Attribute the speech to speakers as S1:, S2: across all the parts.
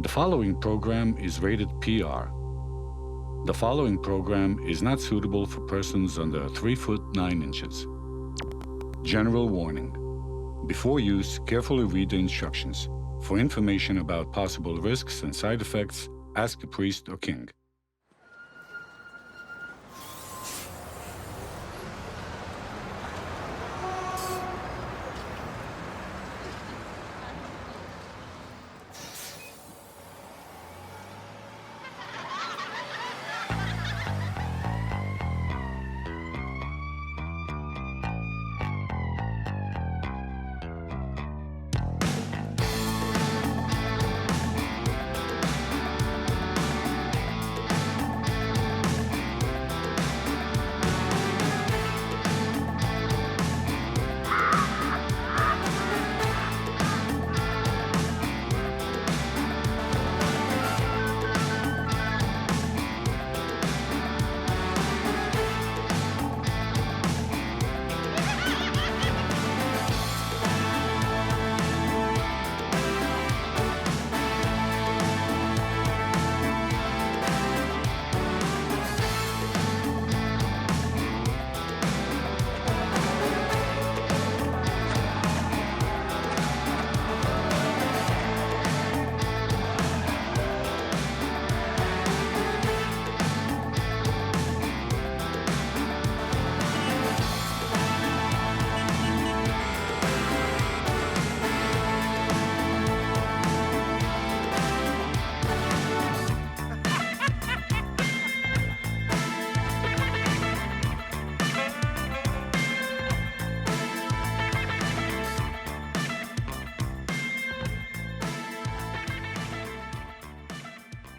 S1: The following program is rated PR. The following program is not suitable for persons under 3 foot 9 inches. General warning. Before use, carefully read the instructions. For information about possible risks and side effects, ask a priest or king.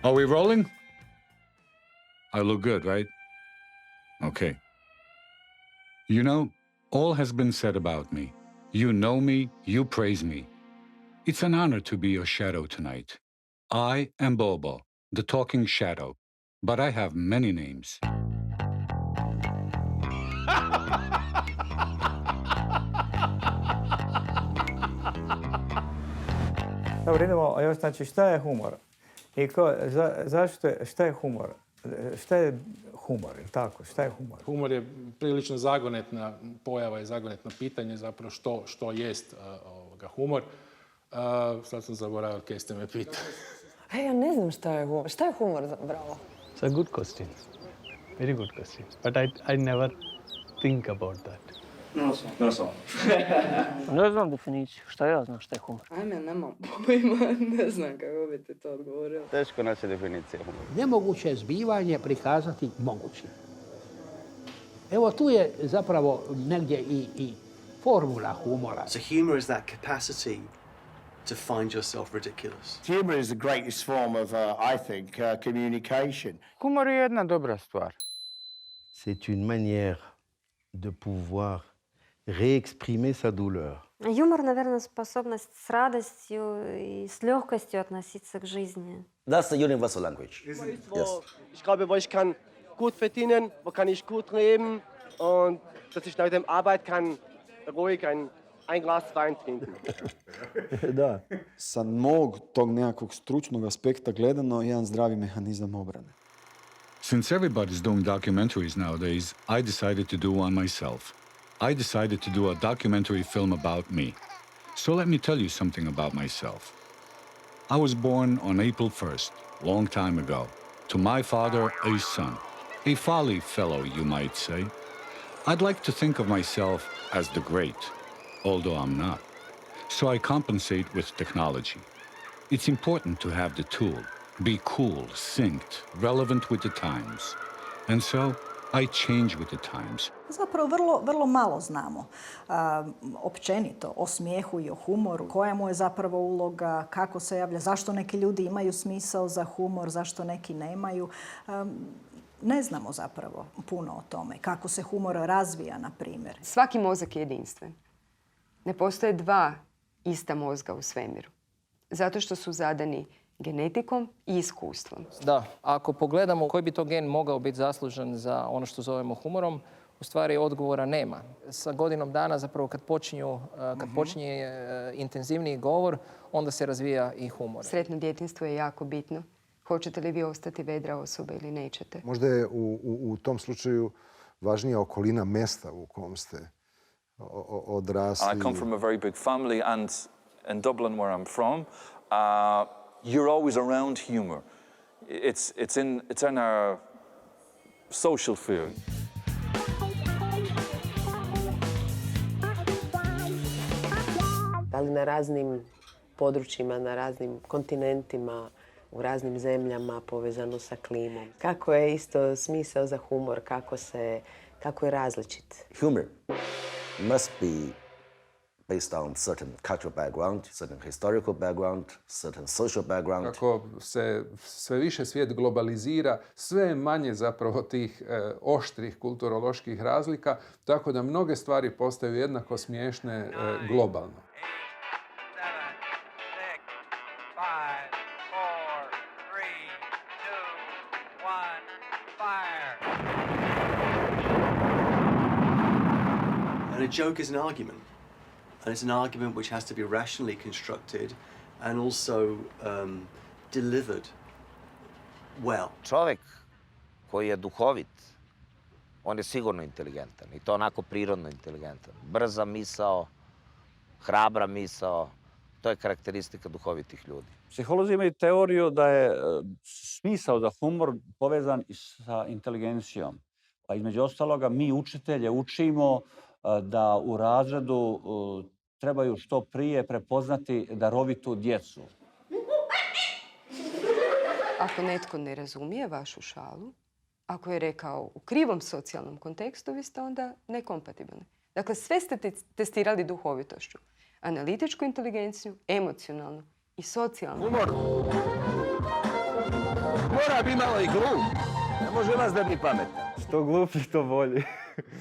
S1: Are we rolling? I look good, right? Okay. You know, all has been said about me. You know me, you praise me. It's an honor to be your shadow tonight. I am Bobo, the talking shadow, but I have many names.
S2: Dobro, idemo još, znači, šta je humor? I šta je humor? Šta je humor, ili tako? Šta je humor?
S3: Humor je prilično zagonetna pojava i zagonetno pitanje zapravo što jest humor. Sad sam zaboravio kaj ste me pitali.
S4: Ja ne znam šta je humor. Šta je humor zapravo?
S5: It's a good question. Very good question. But I never think about that.
S6: No sam.
S7: Ne znam definiciju. Šta ja znam šta je humor?
S4: Ajme, nemam pojma. Ne znam kako bi ti to odgovorila.
S6: Teško naći definicije humora.
S8: Nemoguće je zbivanje prikazati mogućim. Evo tu je zapravo negdje i formula humora.
S9: So humor is that capacity to find yourself ridiculous.
S10: Humor is the greatest form of, I think, communication.
S11: Humor je jedna dobra stvar.
S12: C'est une manière de pouvoir réexprimer sa douleur.
S13: Юмор, наверное, способность с радостью и с легкостью относиться к жизни.
S14: That's the universal language. Yes.
S15: Ich glaube, wo ich kann gut verdienen, wo kann ich gut leben und dass ich nach dem Arbeit kann ruhig ein Glas Wein trinken.
S16: Da. Sa mog tog nekakvog stručnog aspekta gledano, jedan zdravi mehanizam obrane.
S1: Since everybody's doing documentaries nowadays, I decided to do one myself. I decided to do a documentary film about me. So let me tell you something about myself. I was born on April 1st, long time ago, to my father, a son. A folly fellow, you might say. I'd like to think of myself as the great, although I'm not. So I compensate with technology. It's important to have the tool, be cool, synced, relevant with the times. And so I change with the times.
S17: Zapravo vrlo malo znamo općenito o smijehu i o humoru. Koja mu je zapravo uloga, kako se javlja, zašto neki ljudi imaju smisao za humor, zašto neki nemaju. Ne znamo zapravo puno o tome. Kako se humor razvija, na primjer.
S4: Svaki mozak je jedinstven. Ne postoje dva ista mozga u svemiru. Zato što su zadani genetikom i iskustvom.
S11: Da, ako pogledamo koji bi to gen mogao biti zaslužan za ono što zovemo humorom,
S18: u stvari odgovora nema. Sa godinom dana zapravo kad počinje intenzivniji govor, onda se razvija i humor.
S4: Sretno djetinjstvo je jako bitno. Hoćete li vi ostati vedra osoba ili nećete?
S19: Možda je u tom slučaju važnija okolina mesta u kom ste odrasli.
S20: I come from a very big family, and in Dublin, where I'm from, you're always around humor. It's in our social field.
S21: Da li na raznim područjima, na raznim kontinentima, u raznim zemljama povezano sa klimom? Kako je isto smisao za humor, kako je različit?
S14: Humor must be based on certain cultural background, certain historical background, certain social background.
S22: Kako se sve više svijet globalizira, sve je manje zapravo tih oštrih kulturoloških razlika, tako da mnoge stvari postaju jednako smiješne globalno.
S9: And a joke is an argument. And it's an argument which has to be rationally constructed and also delivered well.
S11: Čovjek koji je duhovit, on je sigurno inteligentan i to onako prirodno inteligentan. Brza misao, hrabra misao, to je karakteristika duhovitih ljudi.
S6: Psiholozi imaju teoriju da je smisao za humor povezan i sa inteligencijom. A između ostaloga mi učitelje učimo da u razredu trebaju što prije prepoznati darovitu djecu.
S4: Ako netko ne razumije vašu šalu, ako je rekao u krivom socijalnom kontekstu, vi ste onda nekompatibilni. Dakle, sve ste testirali duhovitošću. Analitičku inteligenciju, emocionalnu i socijalnu.
S11: Humor mora biti malo i glup. Ne može vas da bi pametan.
S6: Što glupi, to bolji.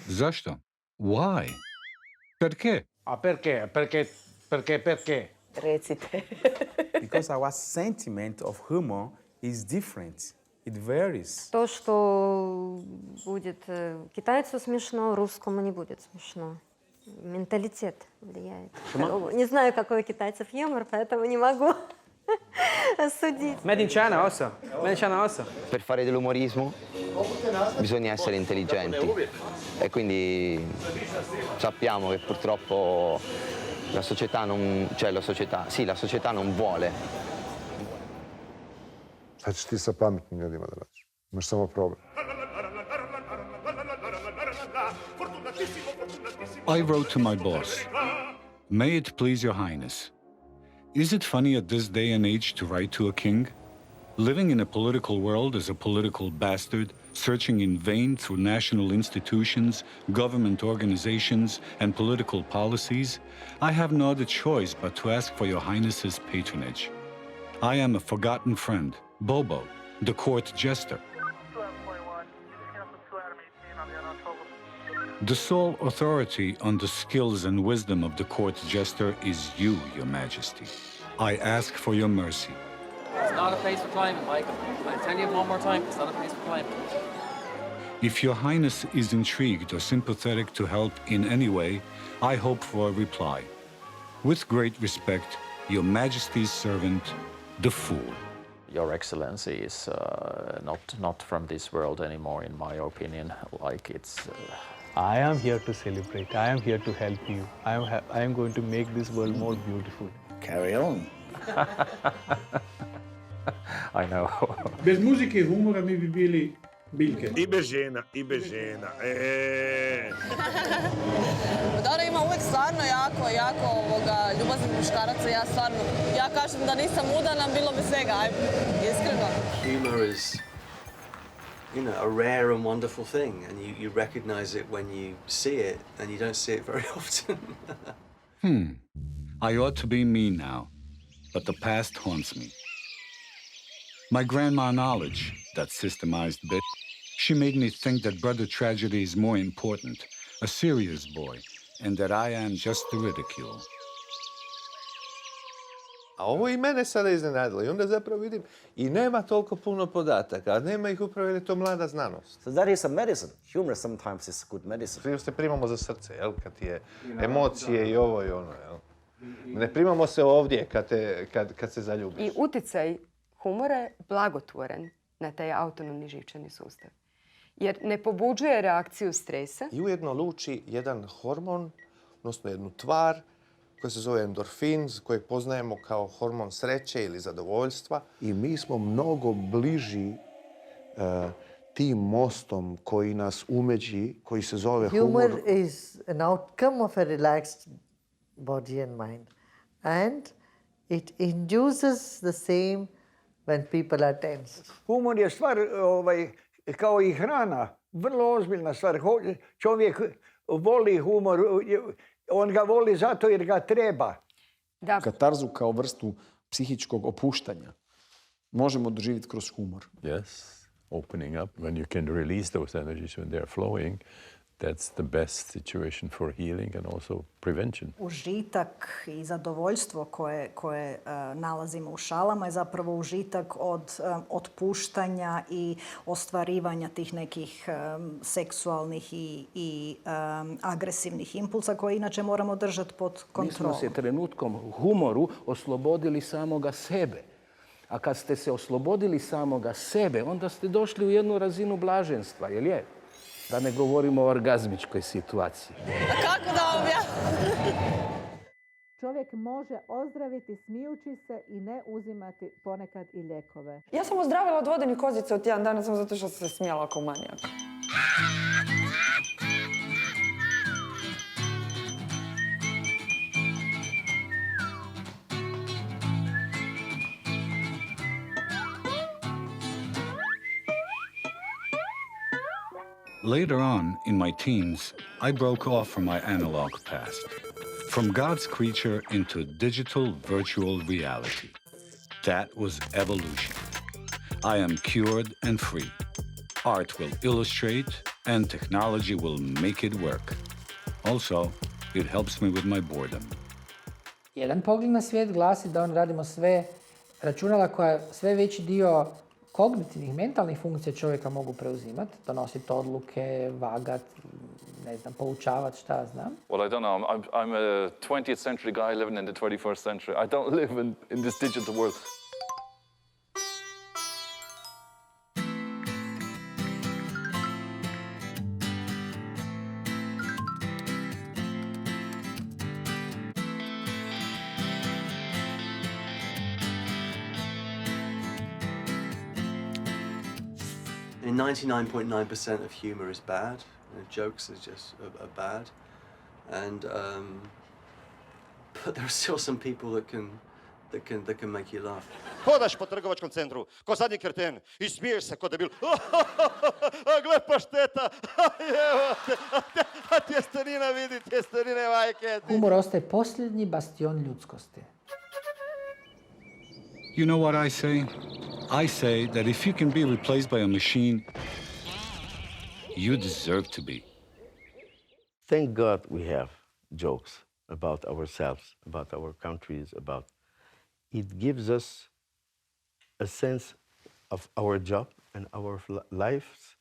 S1: Zašto? Why? Perché?
S23: A perché? Perché?
S21: Recite.
S23: Because our sentiment of humor is different. It varies.
S13: То, что будет китайцу смешно, русскому не будет смешно. Менталитет влияет. Не знаю, какой у китайцев юмор, поэтому не могу судить.
S18: Made in China also.
S11: Per fare dell'umorismo bisogna essere intelligenti e quindi sappiamo che purtroppo la società non vuole.
S19: Šta ćeš ti sa pametnim ljudima da radiš? Imaš samo problem.
S1: I wrote to my boss. May it please your highness. Is it funny at this day and age to write to a king? Living in a political world as a political bastard, searching in vain through national institutions, government organizations, and political policies, I have no other choice but to ask for your highness's patronage. I am a forgotten friend, Bobo, the court jester. The sole authority on the skills and wisdom of the court jester is you, your majesty. I ask for your mercy.
S24: It's not a place for climbing, Michael. I tell you one more time, it's not a place for climbing.
S1: If your highness is intrigued or sympathetic to help in any way, I hope for a reply. With great respect, your majesty's servant, the fool.
S25: Your Excellency is not from this world anymore, in my opinion. Like it's...
S5: I am here to celebrate. I am here to help you. I am going to make this world more beautiful.
S14: Carry on.
S25: I know.
S26: Bez muzike i humora mi bi bili biljke.
S27: I bez žena.
S28: Dara ima uvijek stvarno jako ljubaznih muškaraca. Ja kažem da nisam udana, bilo bi svega, iskreno.
S9: Humor is, a rare and wonderful thing, and you recognize it when you see it, and you don't see it very often.
S1: I ought to be me now, but the past haunts me. My grandma Knowledge, that systemized bitch, she made me think that brother tragedy is more important, a serious boy, and that I am just the ridicule.
S2: A ovo i mene sada iznenadilo. I onda zapravo vidim i nema toliko puno podataka, a nema ih upravo jer je to mlada znanost.
S14: So that is a medicine. Humor sometimes is a good medicine.
S2: Svi se primamo za srce, jel? Kad ti je emocije i ovo i ono, jel? Ne primamo se ovdje kad se zaljubiš.
S4: I utjecaj humora je blagotvoran na taj autonomni živčani sustav. Jer ne pobuđuje reakciju stresa.
S2: I ujedno luči jedan hormon, odnosno jednu tvar koja se zove endorfin, kojeg poznajemo kao hormon sreće ili zadovoljstva.
S19: I mi smo mnogo bliži tim mostom koji nas umeđi, koji se zove humor.
S3: Humor is an outcome of a relaxed body and mind. And it induces the same when people are tense.
S7: Humor je stvar kao i hrana, vrlo ozbiljna stvar. Čovjek voli humor, on ga voli zato jer ga treba.
S4: Da.
S16: Katarzu kao vrstu psihičkog opuštanja možemo doživjeti kroz humor.
S8: Yes, opening up when you can release those energies when they are flowing. That's the best situation for healing and also prevention.
S17: Užitak i zadovoljstvo koje nalazimo u šalama je zapravo užitak od otpuštanja i ostvarivanja tih nekih seksualnih i agresivnih impulsa koje inače moramo držati pod kontrolom.
S10: Mi smo se trenutkom u humoru oslobodili samoga sebe. A kad ste se oslobodili samoga sebe, onda ste došli u jednu razinu blaženstva, jel je? Da ne govorimo o orgazmičkoj situaciji.
S28: A kako da objasnim?
S12: Čovjek može ozdraviti smijući se i ne uzimati ponekad i lijekove.
S28: Ja sam ozdravila od vodene kozice od tjedan dana samo zato što sam se smijala oko manijaka.
S1: Later on, in my teens, I broke off from my analog past, from God's creature into digital virtual reality. That was evolution. I am cured and free. Art will illustrate, and technology will make it work. Also, it helps me with my boredom.
S15: Jedan pogled na svijet glasi da on radimo sve računala koja sve veći dio kognitivnih, mentalnih funkcija čovjeka mogu preuzimati, donositi odluke, vagat, ne znam, poučavati, šta znam.
S20: Well, I don't know. I'm a 20th century guy living in the 21st century. I don't live in this digital world.
S9: And 99.9% of humor is bad. Jokes is just are bad, and but there are still some people that can make you laugh.
S27: Hodaš po trgovačkom centru, ko zadnji kreten, i smiješ se ko debil. Gle pašteta, evo te, a tjestenina vidi, tjestenine majke.
S15: Humor ostaje posljednji bastion ljudskosti.
S1: You know what I say? I say that if you can be replaced by a machine, you deserve to be.
S29: Thank God we have jokes about ourselves, about our countries, about... It gives us a sense of our job and our lives,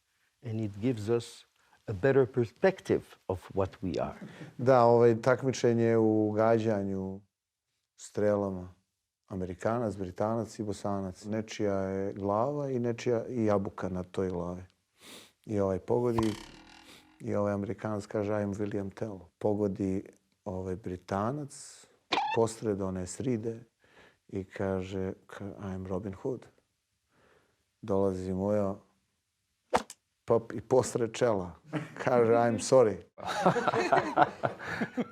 S29: and it gives us a better perspective of what we are.
S19: Da, takmičenje u gađanju strelama. Amerikanac, Britanac i Bosanac. Nečija je glava i nečija i jabuka na toj glavi. I pogodi, i Amerikanac kaže I am William Tell. Pogodi Britanac posred one sride i kaže I am Robin Hood. Dolazi moja pop i posred čela. Kaže I am sorry.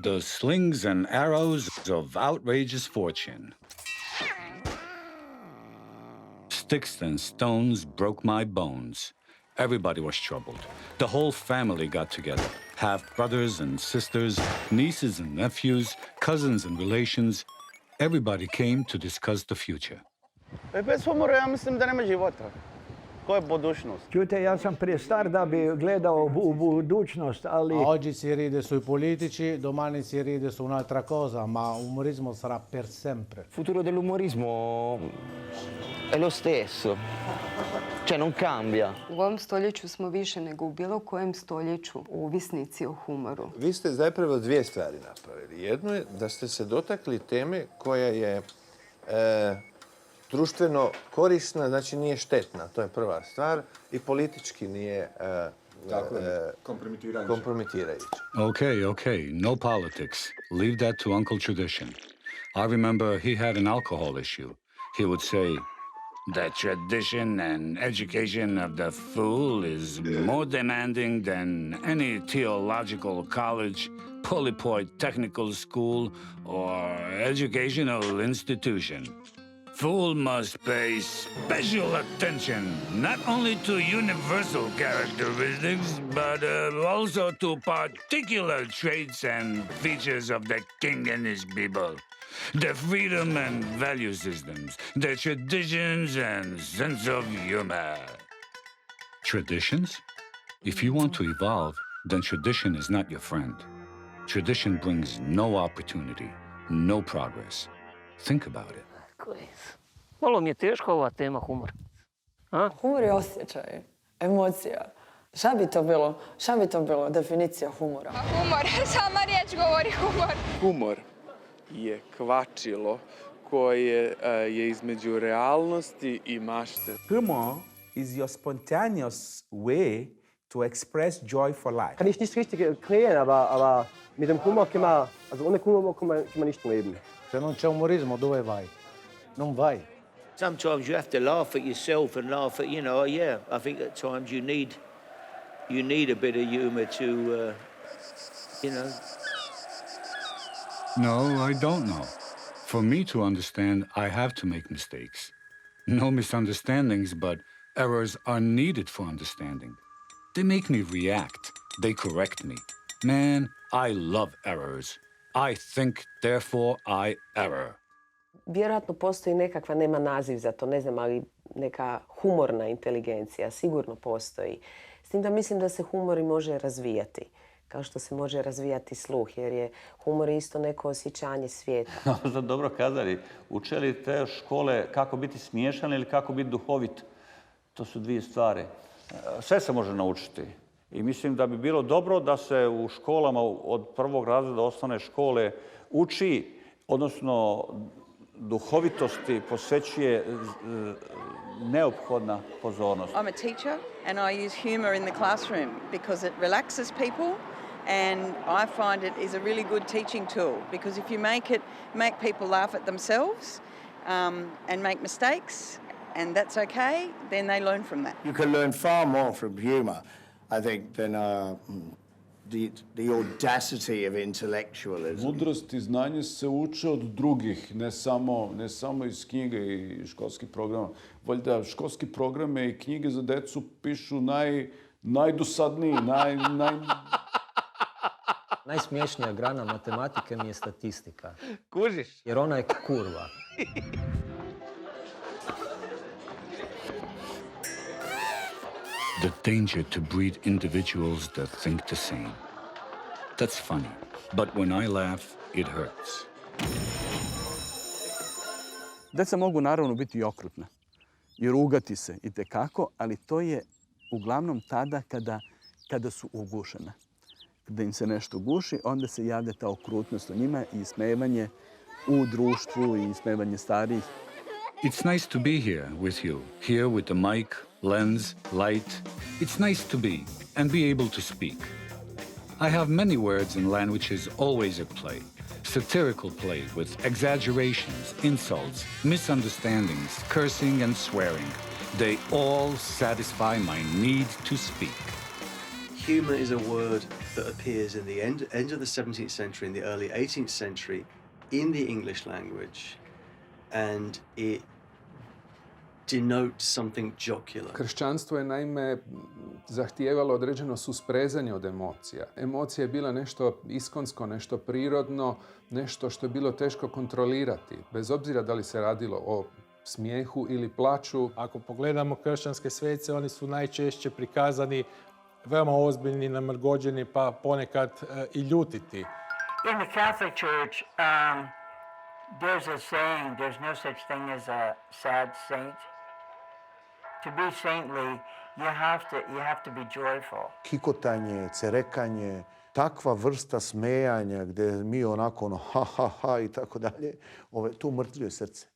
S1: The slings and arrows of outrageous fortune. Sticks and stones broke my bones. Everybody was troubled. The whole family got together. Half brothers and sisters, nieces and nephews, cousins and relations. Everybody came to discuss the future.
S7: Bez humora ja mislim da nema života.
S5: koja je budućnost?
S7: Čujte, ja sam prestar da bi gledao u budućnost, ali...
S6: Oggi si ride sui politici, domani si ride su un'altra cosa, ma umorismo sarà per sempre.
S5: Il futuro dell'umorismo è lo stesso, cioè non cambia.
S4: U ovom stoljeću smo više nego u bilo kojem stoljeću uvisnici o humoru.
S2: Vi ste zapravo dvije stvari napravili. Jedno je da ste se dotakli teme koja je društveno korisna, znači nije štetna, to je prva stvar, i politički nije kompromitirajuća.
S1: Okay, no politics. Leave that to Uncle Tradition. I remember he had an alcohol issue. He would say, "The tradition and education of the fool is more demanding than any theological college, polytechnical school, or educational institution. Fool must pay special attention not only to universal characteristics, but also to particular traits and features of the king and his people. Their freedom and value systems, their traditions and sense of humor." Traditions? If you want to evolve, then tradition is not your friend. Tradition brings no opportunity, no progress. Think about it.
S11: Malo mi je teška ova tema humor. A?
S28: Humor je osjećaj, emocija. Šta bi to bilo definicija humora?
S13: Humor, sama riječ govori humor.
S18: Humor je kvačilo koje je između realnosti i mašte.
S21: Humor is your spontaneous way to express joy for life.
S22: Kann ich nicht richtig erklären, aber mit dem Humor kann man, also ohne Humor kann man nicht leben.
S6: Se non c'è umorismo, dove vai? Non vai.
S23: Sometimes you have to laugh at yourself and laugh at, I think at times you need a bit of humor to,
S1: No, I don't know. For me to understand, I have to make mistakes. No misunderstandings, but errors are needed for understanding. They make me react. They correct me. Man, I love errors. I think, therefore I error.
S28: Vjerojatno postoji nekakva, nema naziv za to, ne znam, ali neka humorna inteligencija sigurno postoji. S tim da mislim da se humor i može razvijati, kao što se može razvijati sluh, jer je humor isto neko osjećanje svijeta.
S24: Za dobro kazali, uče li te škole kako biti smiješan ili kako biti duhovit? To su dvije stvari. Sve se može naučiti. I mislim da bi bilo dobro da se u školama od prvog razreda osnovne škole uči, odnosno duhovitosti posvećuje neophodna pozornost.
S30: I'm a teacher and I use humor in the classroom because it relaxes people and I find it is a really good teaching tool because if you make people laugh at themselves and make mistakes and that's okay, then they learn from that.
S31: You can learn far more from humor, I think, than the audacity of intellectualism.
S32: Mudrost i znanje se uče od drugih, ne samo iz knjiga i školskih programa. Valjda školski programe i knjige za decu pišu najdosadniji,
S33: Najsmiješnija grana matematike mi je statistika.
S5: Kužiš?
S33: Jer ona je kurva.
S1: The danger to breed individuals that think the same. That's funny, but when I laugh, it hurts.
S18: Deca mogu naravno biti i okrutna i rugati se itekako, ali to je uglavnom tada kada su ugušena. Kada im se nešto guši, onda se javlja ta okrutnost u njima i ismevanje u društvu i ismevanje starijih.
S1: It's nice to be here with the mic, lens, light. It's nice to be and be able to speak. I have many words and languages always at play. Satirical play with exaggerations, insults, misunderstandings, cursing and swearing. They all satisfy my need to speak.
S9: Humour is a word that appears in the end of the 17th century and the early 18th century in the English language, and it denotes something jocular.
S18: Kršćanstvo je naime zahtijevalo određeno susprezanje od emocija. Emocija je bila nešto iskonsko, nešto prirodno, nešto što je bilo teško kontrolirati, bez obzira da li se radilo o
S3: smijehu ili plaču.
S8: Ako pogledamo kršćanske svece, oni su najčešće prikazani veoma ozbiljni, namrgođeni, pa ponekad i ljutiti.
S10: In the Catholic Church, there's a saying, there's no such thing as a sad saint. To be saintly, you have to be joyful.
S19: Kikotanje, cerekanje, takva vrsta smejanja gdje mi onako ha, ha, ha i tako dalje, to umrtvljuje srce.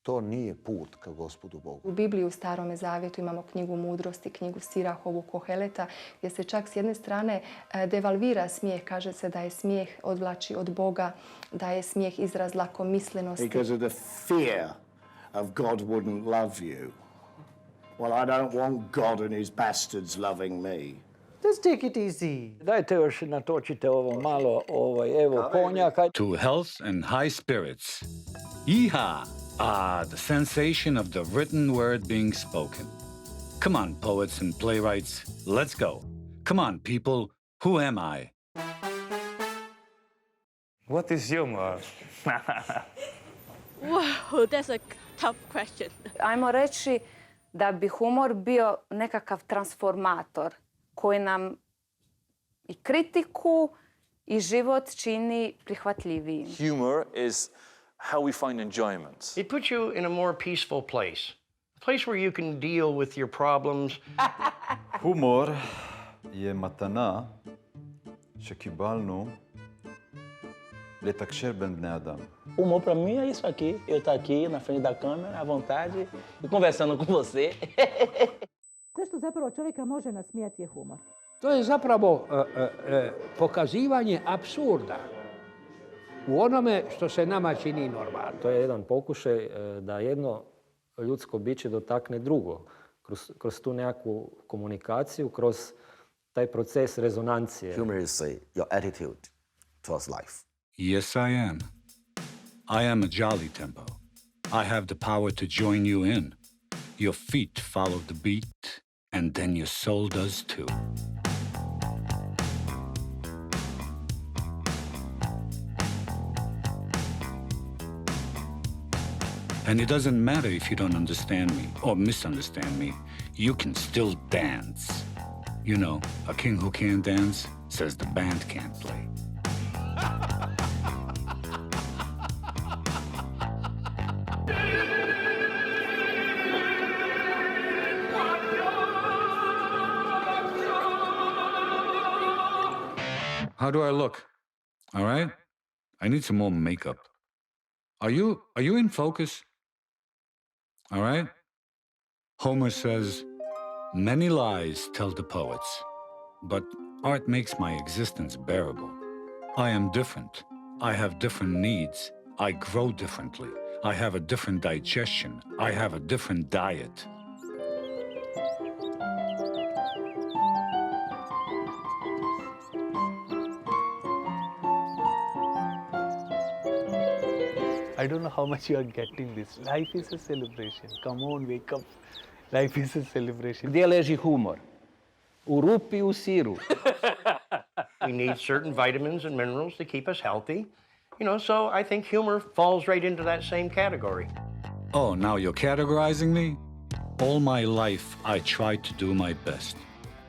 S19: To nije put ka Gospodu Bogu.
S12: U Bibliji u Starome zavjetu imamo knjigu mudrosti, knjigu Sirahovu, Koheleta, gdje se čak s jedne strane devalvira smijeh. Kaže se da je smijeh odvlači od Boga, da je smijeh izraz lakomislenosti.
S31: Because of the fear of God wouldn't love you. Well, I don't want God and his bastards loving me.
S7: Just take it easy. Dajte još natočite ovo malo, evo, konjaka.
S1: To health and high spirits. Yeehaw! Ah, the sensation of the written word being spoken. Come on, poets and playwrights, let's go. Come on, people, who am I?
S14: What is humor?
S15: Wow, that's a tough question.
S16: Ajmo reći da bi humor bio nekakav transformator koji nam i kritiku i život čini prihvatljivijim.
S17: Humor is how we find enjoyment.
S20: It puts you in a more peaceful place. A place where you can deal with your problems.
S25: Humor je מתנה שקיבלנו לתקשר בין בני אדם.
S26: Humor para mim é isso aqui. Eu estar aqui na frente da câmera, à vontade, e conversando com você.
S27: Sve što zapravo čovjeka može nasmijati je humor.
S29: To je zapravo pokazivanje apsurda u onome što se nama čini normalno.
S33: To je jedan pokušaj da jedno ljudsko biće dotakne drugo. Kroz tu nekakvu komunikaciju, kroz taj proces rezonancije.
S34: Humor is your attitude towards life.
S1: Yes, I am. I am a jolly tempo. I have the power to join you in. Your feet follow the beat, and then your soul does too. And it doesn't matter if you don't understand me or misunderstand me. You can still dance. You know, a king who can't dance says the band can't play. How do I look? All right? I need some more makeup. Are you in focus? All right? Homer says, many lies tell the poets, but art makes my existence bearable. I am different. I have different needs. I grow differently. I have a different digestion. I have a different diet.
S35: I don't know how much you are getting this. Life is a celebration. Come on, wake up. Life is a celebration.
S20: Gdje leži humor?
S35: U rupi, u siru.
S20: We need certain vitamins and minerals to keep us healthy. You know, so I think humor falls right into that same category.
S1: Oh, now you're categorizing me? All my life, I tried to do my best.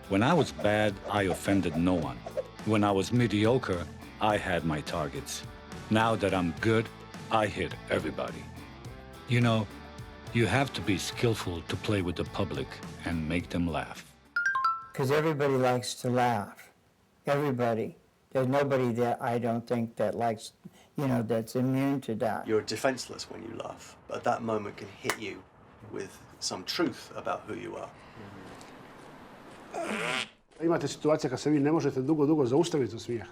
S1: When I was bad, I offended no one. When I was mediocre, I had my targets. Now that I'm good, I hit everybody. You know, you have to be skillful to play with the public and make them laugh.
S10: Because everybody likes to laugh. Everybody. There's nobody that I don't think that likes, that's immune to that.
S9: You're defenseless when you laugh, but that moment can hit you with some truth about who you are.
S36: Imate situacija kad se vi ne možete dugo zaustaviti u smijeh.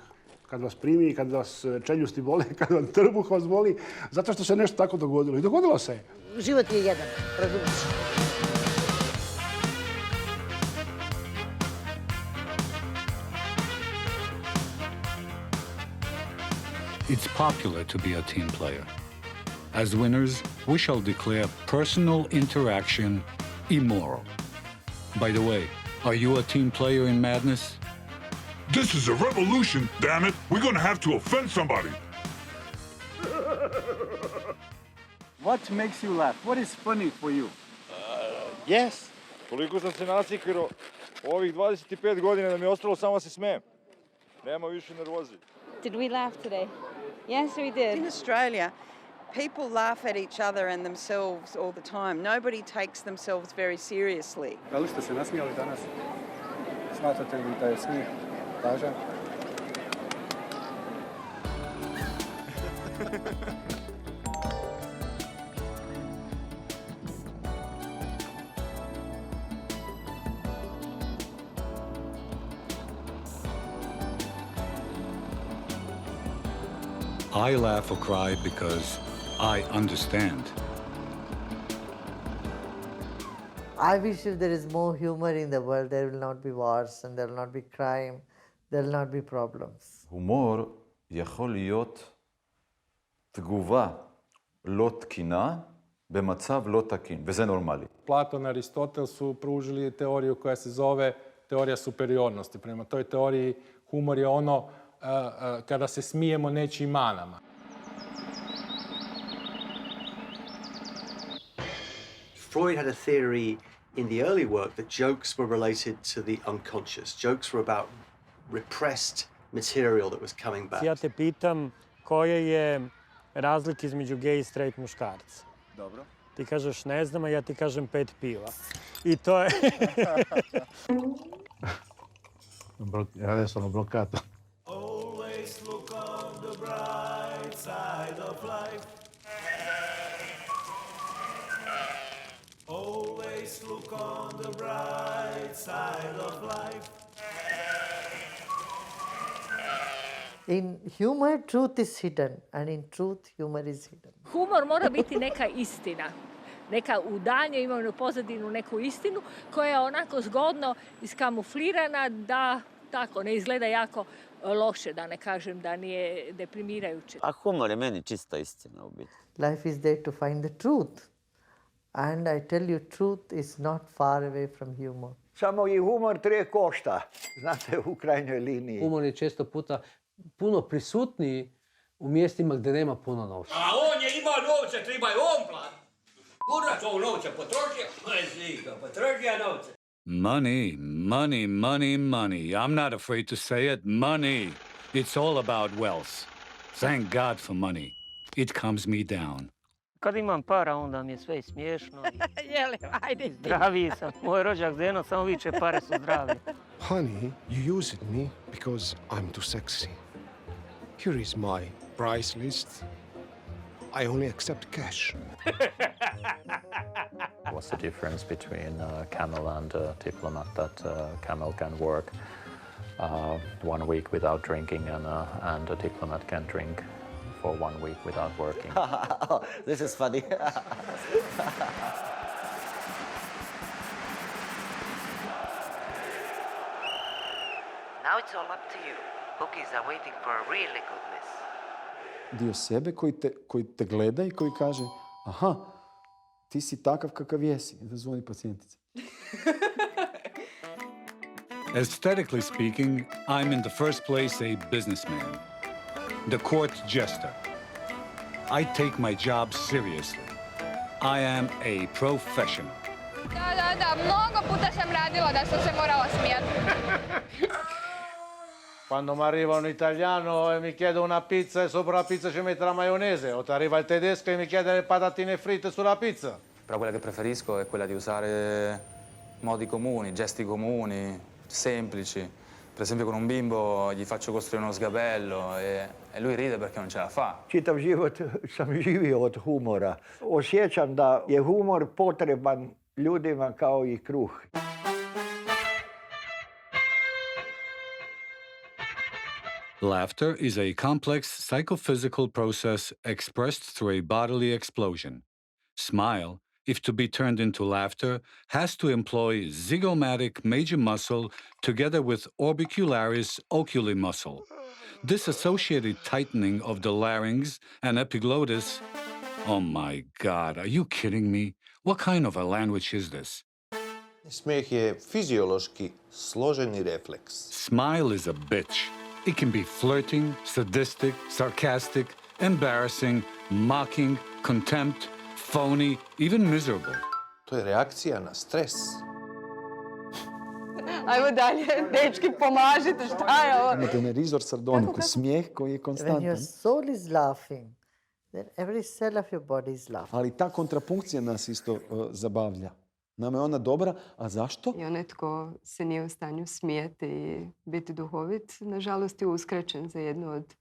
S36: Kad vas primi, kad vas čeljusti bole, kad vam trbuh vas boli, zato što se nešto tako dogodilo. I dogodilo se.
S37: Život je jedan, razumiješ?
S1: It's popular to be a team player. As winners, we shall declare personal interaction immoral. By the way, are you a team player in Madness?
S38: This is a revolution, damn it! We're gonna have to offend somebody!
S2: What makes you laugh? What is funny for you?
S3: Yes. Toliko sam se nasikirao ovih 25 godina da mi je ostalo samo da se smijem. Nema više nervozi.
S4: Did we laugh today? Yes, we did. In Australia, people laugh at each other and themselves all the time. Nobody takes themselves very seriously.
S2: Da li ste se nasmijali danas? Smatrate li da je smijeh važan?
S1: I laugh or cry because I understand.
S27: I wish if there is more humor in the world, there will not be wars and there will not be crime, there will not be problems.
S25: הומור יכול להיות תגובה לא תקינה במצב לא תקין, וזה נורמלי.
S5: Platon i Aristotel su pružili teoriju koja se zove teorija superiornosti. Prema toj teoriji humor je ono kada se smijemo nečijim manama.
S9: Freud had a theory in the early work that jokes were related to the unconscious. Jokes were about repressed material that was coming back.
S6: Ja te pitam koje je razlika između gej i straight muškarca.
S2: Dobro.
S6: Ti kažeš ne znam, a ja ti kažem 5 piva. I to je...
S36: Radio sono bloccato.
S8: Always look on the bright side of life. Always look on the bright side of life.
S27: In humor, truth is hidden, and in truth, humor is hidden.
S11: Humor mora biti neka istina. Neka u danju imamo pozadinu neku istinu koja je onako zgodno iskamuflirana da tako ne izgleda jako loše, da ne kažem da nije deprimirajuće.
S12: A humor je meni čista istina u biti.
S27: Life is there to find the truth. And I tell you, truth is not far away from humor.
S7: Samo i humor tre košta, znate, u krajnjoj liniji.
S29: Humor je često puta puno prisutniji u mjestima gdje nema puno novca.
S13: A on je imao novce, treba je on plat. Kurac ovog novca potrošio novce.
S1: Money, money, money, money. I'm not afraid to say it. Money. It's all about wealth. Thank God for money. It calms me down.
S6: Kad imam para, onda mi je sve smiješno.
S37: Jeli, ajde.
S6: Zdraviji sam. Moj rođak Zdeno samo viče pare su zdravlje.
S18: Honey, you used me because I'm too sexy. Here is my price list. I only accept cash.
S19: What's the difference between a camel and a diplomat? That camel can work 1 week without drinking and a diplomat can drink for 1 week without working.
S34: This is funny.
S21: Now it's all up to you. Bookies are waiting for a really good miss.
S22: Dio sebe koji te gleda i koji kaže aha, ti si takav kakav jesi. Da zvoni pacijentica.
S1: Aesthetically speaking, I'm in the first place a businessman, the court jester. I take my job seriously. I am a professional.
S23: Da, mnogo puta sam radila da sam se morala smijati.
S24: Quando mi arriva un italiano e mi chiede una pizza e sopra la pizza ci mette la maionese, o ti arriva il tedesco e mi chiede le patatine fritte sulla pizza.
S28: Però quella che preferisco è quella di usare modi comuni, gesti comuni, semplici. Per esempio con un bimbo gli faccio costruire uno sgabello e lui ride perché non ce la fa.
S7: Čitav život sam živio od humora. Osjećam da je humor potreban ljudima kao i kruh.
S1: Laughter is a complex psychophysical process expressed through a bodily explosion. Smile, if to be turned into laughter, has to employ zygomatic major muscle together with orbicularis oculi muscle. This associated tightening of the larynx and epiglottis. Oh my God, are you kidding me? What kind of a language is this?
S30: Smijeh je fiziološki složeni refleks.
S1: Smile is a bitch. It can be flirting, sadistic, sarcastic, embarrassing, mocking, contempt, phony, even miserable.
S30: To je reakcija na stres.
S2: Ajmo dalje, dečki, pomažite, šta je ovo?
S22: Imate onaj rizor sardoniku, smijeh koji je
S27: When
S22: konstantan.
S27: your soul is laughing, then every cell of your body is laughing.
S22: Ali ta kontrapunkcija nas isto zabavlja. Nama je ona dobra, a zašto?
S2: I onaj tko se nije u stanju smijeti i biti duhovit, nažalost je uskraćen za jednu od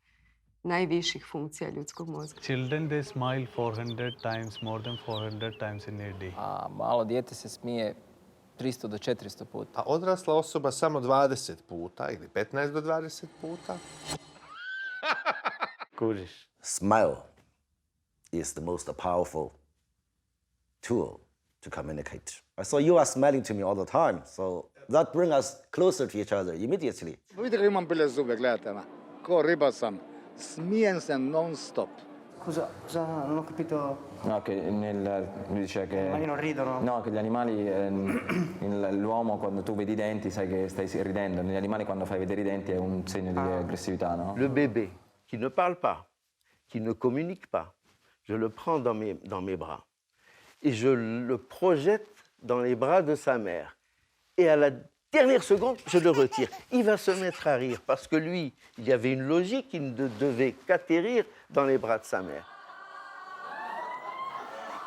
S2: najviših funkcija ljudskog mozga.
S3: Children, they smile 400 times, more than 400 times in a day.
S4: A malo dijete se smije 300 do 400 puta.
S30: A odrasla osoba samo 20 puta ili 15 do 20 puta.
S4: Kužiš.
S5: Smile is the most powerful tool to communicate. So you are smiling to me all the time, so that brings us closer to each other immediately.
S9: Vidite kako imam bile zube, gledajte me. Ko riba sam. Smijem se non stop.
S10: Scusa, non ho capito.
S4: No, che dice che...
S10: Gli animali non ridono?
S4: No, che gli animali, l'uomo quando tu vedi i denti sai che stai ridendo. Negli animali quando fai vedere i denti è un segno di aggressività, no?
S14: Le bébé qui ne parle pas, qui ne communique pas, je le prends dans mes bras et je le projette dans les bras de sa mère. Et à la dernière seconde, je le retire. Il va se mettre à rire parce que lui, il y avait une logique, il ne devait qu'atterrir dans les bras de sa mère.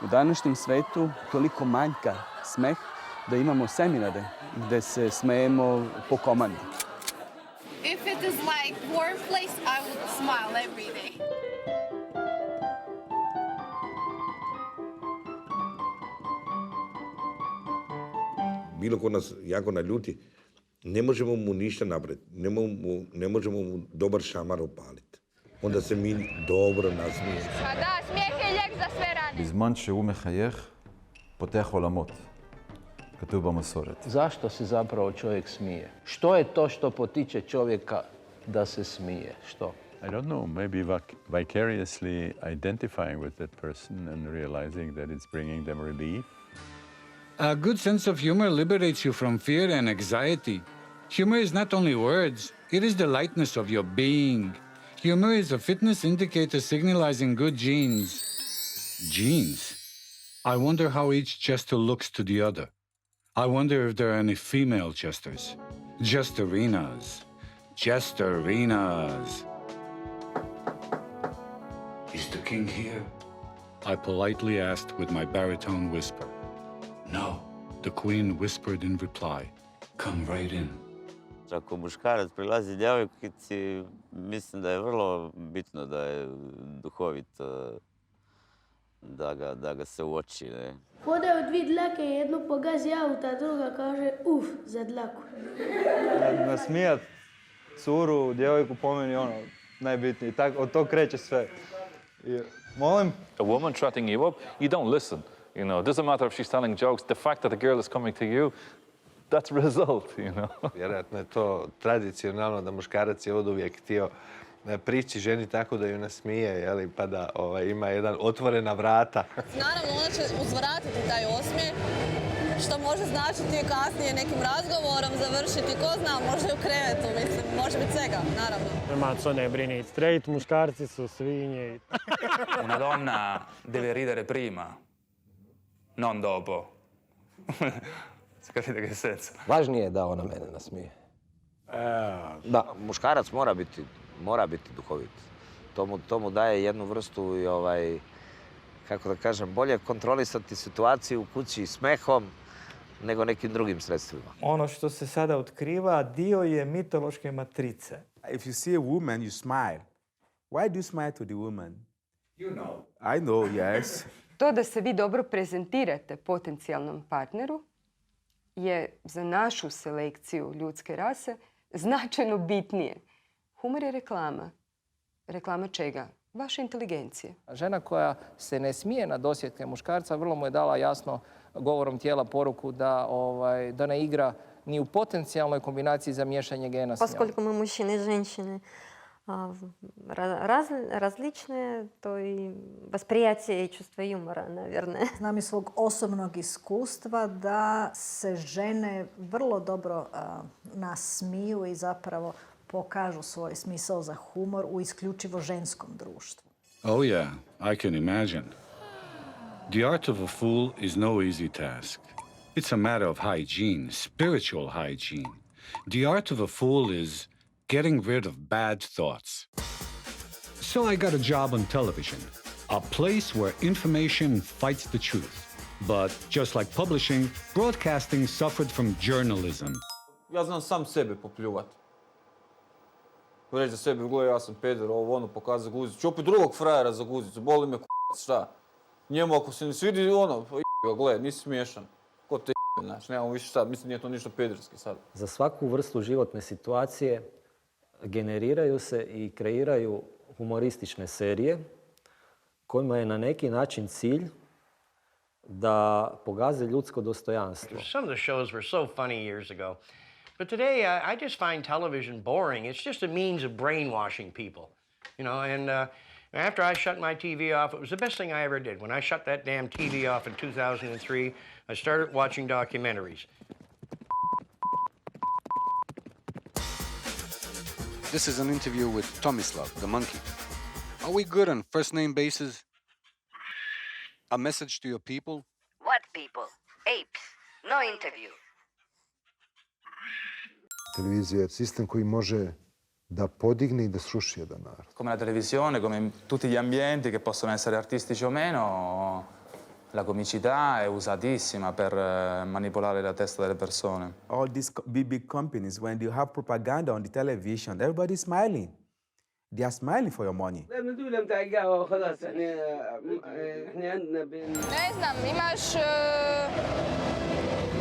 S22: U današnjem svetu toliko manjka smeh da imamo seminare gde se smejemo po komandi.
S23: If it is like workplace, I would smile every day.
S15: Bilo ko nas jako naljuti, ne možemo mu ništa napraviti. Ne možemo mu dobar šamar opaliti. Onda se mi dobro nasmijemo.
S23: Pa da, smijeh je lijek za sve rane.
S16: בזמן שהוא מחייך, פותח עולמות. כתוב במסורת.
S29: Zašto se zapravo čovjek smije? Što je to što potiče čovjeka da se smije? Što?
S17: I don't know, maybe vicariously identifying with that person and realizing that it's bringing them relief.
S1: A good sense of humor liberates you from fear and anxiety. Humor is not only words, it is the lightness of your being. Humor is a fitness indicator signalizing good genes. Genes? I wonder how each jester looks to the other. I wonder if there are any female jesters. Jesterinas. Jesterinas. Is the king here? I politely asked with my baritone whisper. No, the queen whispered in reply. Come right in.
S12: Ako muškarac prilazi djevojkici, mislim da je vrlo bitno da je duhovit, da ga se uoči. Ne?
S20: Hodaju dvi dlake, jednu pogazi auta, druga kaže uf za dlaku.
S25: Nasmijat curu, djevojku po meni najbitnije. Od tog kreće sve. Molim?
S19: A woman trotting you up, you don't listen. You know, it doesn't matter if she's telling jokes. The fact that the girl is coming to you, that's result, you know.
S30: Vjerojatno je to tradicionalno da muškarac je oduvijek htio prići ženi tako da ju nasmije, jeli, pa da ima jedan otvorena vrata.
S26: Naravno, ona će uzvratiti taj osmijeh, što može značiti kasnije nekim razgovorom završiti, ko zna, može u krevetu, mislim, može biti svega, naravno.
S6: Maco, ne brini, straight muškarci su svinje.
S28: Una donna deve ridere prima, non dopo. Capite che senso?
S4: Važnije je da ona mene nasmije. Da, muškarac mora biti duhovit. To mu daje jednu vrstu i kako da kažem, bolje kontrolisati situaciju u kući smehom nego nekim drugim sredstvima.
S31: Ono što se sada otkriva dio je mitološke matrice.
S32: If you see a woman, you smile. Why do you smile to the woman?
S31: You know.
S32: I know, yes.
S2: To da se vi dobro prezentirate potencijalnom partneru je za našu selekciju ljudske rase značajno bitnije. Humor je reklama. Reklama čega? Vaše inteligencije.
S4: Žena koja se ne smije na dosjetke muškarca vrlo mu je dala jasno govorom tijela poruku da ne igra ni u potencijalnoj kombinaciji za miješanje gena s njom.
S33: Поскольку мы мужчины и женщины различные, то и восприятие и чувство юмора, наверное.
S35: Znam iz svog osobnog iskustva da se žene vrlo dobro nasmiju i zapravo pokažu svoj smisao za humor u isključivo ženskom društvu.
S1: Oh yeah, I can imagine. The art of a fool is no easy task. It's a matter of hygiene, spiritual hygiene. The art of a fool is getting rid of bad thoughts. So I got a job on television, a place where information fights the truth. But just like publishing, broadcasting suffered from journalism.
S25: Ja znam sam sebe popljuvat. Reći za sebe, gledaj, ja sam peder, ovo ono, pokazati guzicu. Ću opet drugog frajera za guzicu, boli me k***, šta? Njemu ako se ne svidi, ono, ga, gledaj, nisi smiješan. Ko te znaš, nemamo više šta, mislim nije to ništa pederski sad.
S3: Za svaku vrstu životne situacije generiraju se i kreiraju humoristične serije kojima je na neki način cilj da pogaze ljudsko dostojanstvo.
S5: Some of the shows were so funny years ago. But today, I just find television boring. It's just a means of brainwashing people, you know, and after I shut my TV off, it was the best thing I ever did. When I shut that damn TV off in 2003, I started watching documentaries.
S7: This is an interview with Tomislav, the monkey. Are we good on first-name basis? A message to your people?
S8: What people? Apes. No interview.
S9: Televizija je sistem koji može da podigne i da sruši jedan narod.
S28: Come la televisione, come tutti gli ambienti che possono essere artistici o meno, la comicità è usatissima per manipolare la testa delle persone.
S32: All these big companies, when you have propaganda on the television, everybody's smiling. They are smiling for your money.
S23: Ne znam, imaš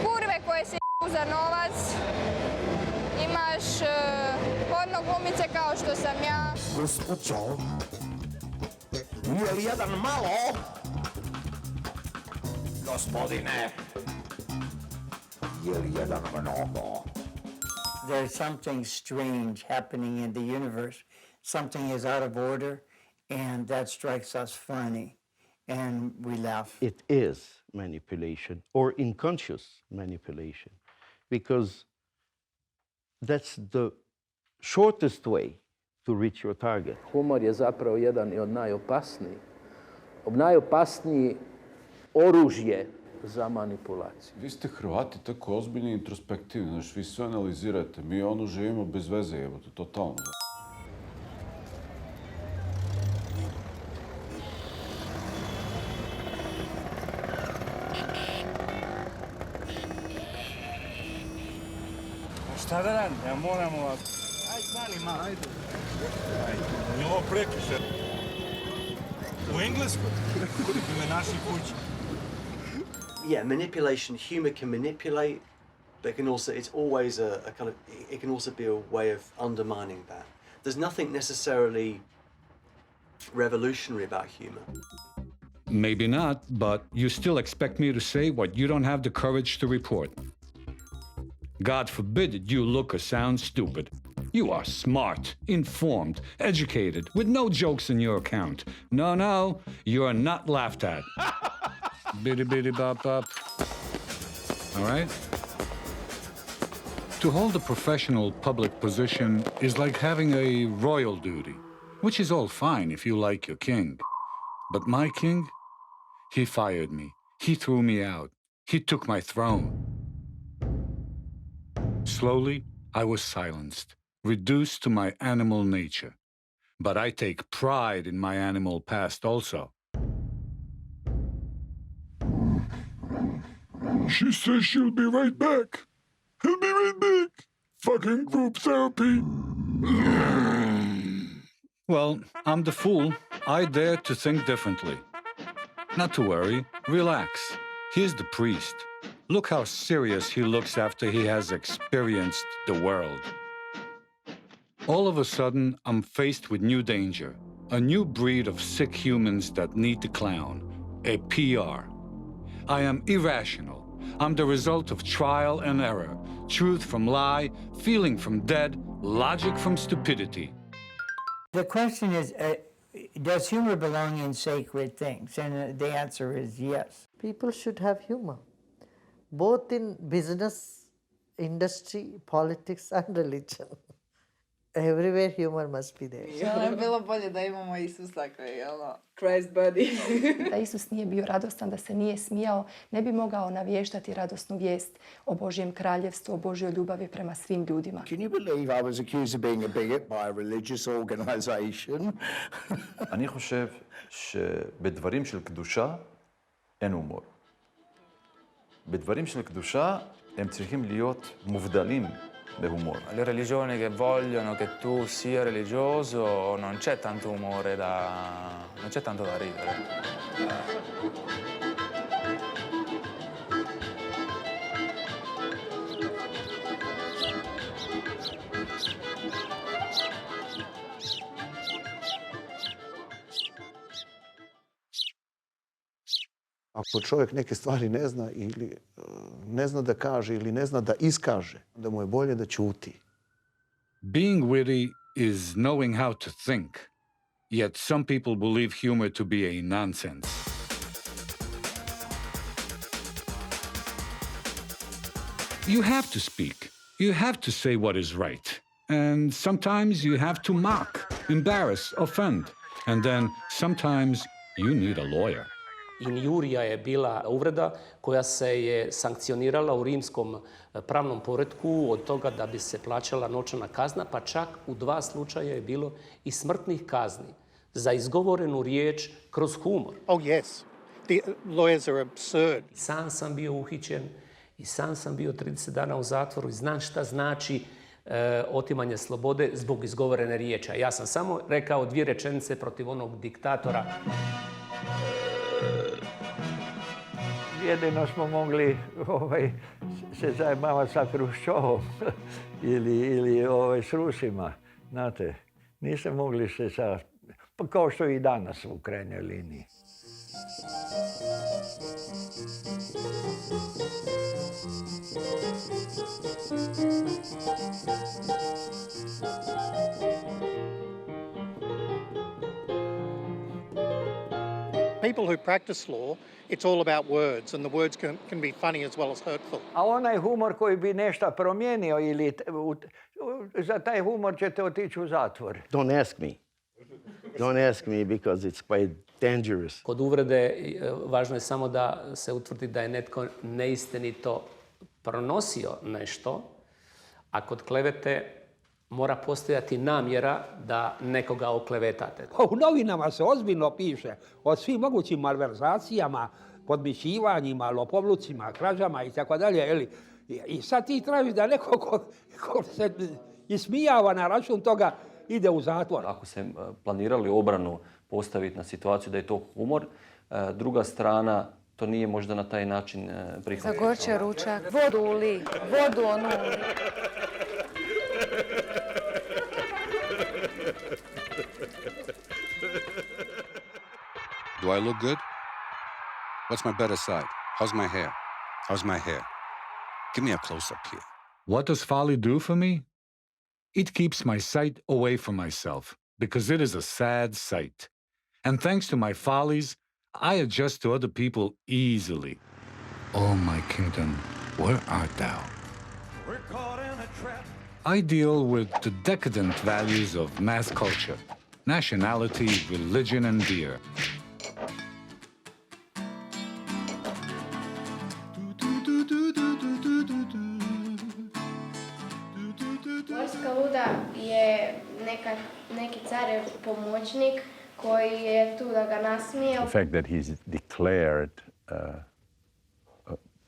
S23: kurve koje se za novac, imaš porno glumice kao što sam ja.
S10: Gospođo, nije li jedan malo? Gospodine, je li jedan mnogo?
S11: There's something strange happening in the universe. Something is out of order, and that strikes us funny, and we laugh.
S13: It is manipulation, or unconscious manipulation, because that's the shortest way to reach your target.
S14: Humor je zapravo jedan od najopasniji oružje za manipulaciju.
S18: Vi ste Hrvati tako ozbiljni i introspektivni, znaš, vi sve analizirate, mi ono živimo bez veze, evo, totalno.
S31: Šta da radim? Ja moram ovako. Ajde, stani malo, ajde. Ajde, ovo prekršaj. U Engleskoj? Kod me naši kući.
S21: Yeah, manipulation, humor can manipulate, but it can also, it's always a kind of, it can also be a way of undermining that. There's nothing necessarily revolutionary about humor.
S1: Maybe not, but you still expect me to say what you don't have the courage to report. God forbid you look or sound stupid. You are smart, informed, educated, with no jokes in your account. No, you are not laughed at. Biddy biddy bop bop. All right? To hold a professional public position is like having a royal duty, which is all fine if you like your king. But my king, he fired me. He threw me out. He took my throne. Slowly, I was silenced, reduced to my animal nature. But I take pride in my animal past also.
S22: She says she'll be right back. He'll be right back. Fucking group therapy.
S1: Well, I'm the fool. I dare to think differently. Not to worry, relax. Here's the priest. Look how serious he looks after he has experienced the world. All of a sudden, I'm faced with new danger. A new breed of sick humans that need to clown. A PR. I am irrational. I'm the result of trial and error. Truth from lie, feeling from dead, logic from stupidity.
S11: The question is, does humor belong in sacred things? And the answer is yes.
S24: People should have humor, both in business, industry, politics, and religion.
S2: Everywhere humor must be there.
S4: Je bilo bolje da imamo Isusa koji je Christ buddy.
S6: Da Isus nije bio radostan, da se nije smijao, ne bi mogao navještati radosnu vijest o Božjem kraljevstvu, o Božjoj ljubavi prema svim ljudima.
S10: Can you believe I was accused of being a bigot by a religious organization?
S12: אני חושב שבדברים של קדושה אין הומור. בדברים של קדושה הם צריכים להיות מובדלים בהומור.
S28: Le religioni che vogliono che tu sia religioso non c'è tanto umore non c'è tanto da ridere.
S9: Ako čovjek neke stvari ne zna ili ne zna da kaže ili ne zna da iskaže, onda mu je bolje da ćuti.
S1: Being witty is knowing how to think, yet some people believe humor to be a nonsense. You have to speak. You have to say what is right. And sometimes you have to mock, embarrass, offend. And then sometimes you need a lawyer.
S15: Injurija je bila uvreda koja se je sankcionirala u rimskom pravnom poretku od toga da bi se plaćala novčana kazna, pa čak u 2 slučaja je bilo i smrtnih kazni za izgovorenu riječ kroz humor.
S16: Oh yes, the lawyers are absurd.
S15: Sam sam bio uhićen i sam sam bio 30 dana u zatvoru i znam šta znači otimanje slobode zbog izgovorene riječi. Ja sam samo rekao 2 rečenice protiv onog diktatora.
S17: Jedino smo mogli se zajebavati sa Hruščovom ili s Rusima, znate. Niste mogli se pa kao što i danas u krajnjoj liniji.
S16: People who practice law, it's all about words, and the words can be funny as well as hurtful.
S17: A onaj humor koji bi nešto promijenio ili za taj humor ćete otići u zatvor.
S13: Don't ask me. Don't ask me because it's quite dangerous.
S15: Kod uvrede važno je samo da se utvrdi da je netko neistinito pronosio nešto, a kod klevete mora postojati namjera da nekoga oklevetate.
S19: U novinama se ozbiljno piše o svim mogućim malverzacijama, podmićivanjima, lopovlucima, krađama i tako dalje. I sad ti tražiš da neko ko se ismijava na račun toga ide u zatvor.
S20: Ako se planirali obranu postaviti na situaciju da je to humor, druga strana to nije možda na taj način prihvatila.
S33: Zagorče ručak, vodu uli, vodu onu uli.
S7: Do I look good? What's my better side? How's my hair? How's my hair? Give me a close-up here.
S1: What does folly do for me? It keeps my sight away from myself, because it is a sad sight. And thanks to my follies, I adjust to other people easily. Oh, my kingdom, where art thou? I deal with the decadent values of mass culture, nationality, religion, and beer.
S24: Morska luda je neki carev pomoćnik koji je tu da ga nasmije.
S26: The fact that he's declared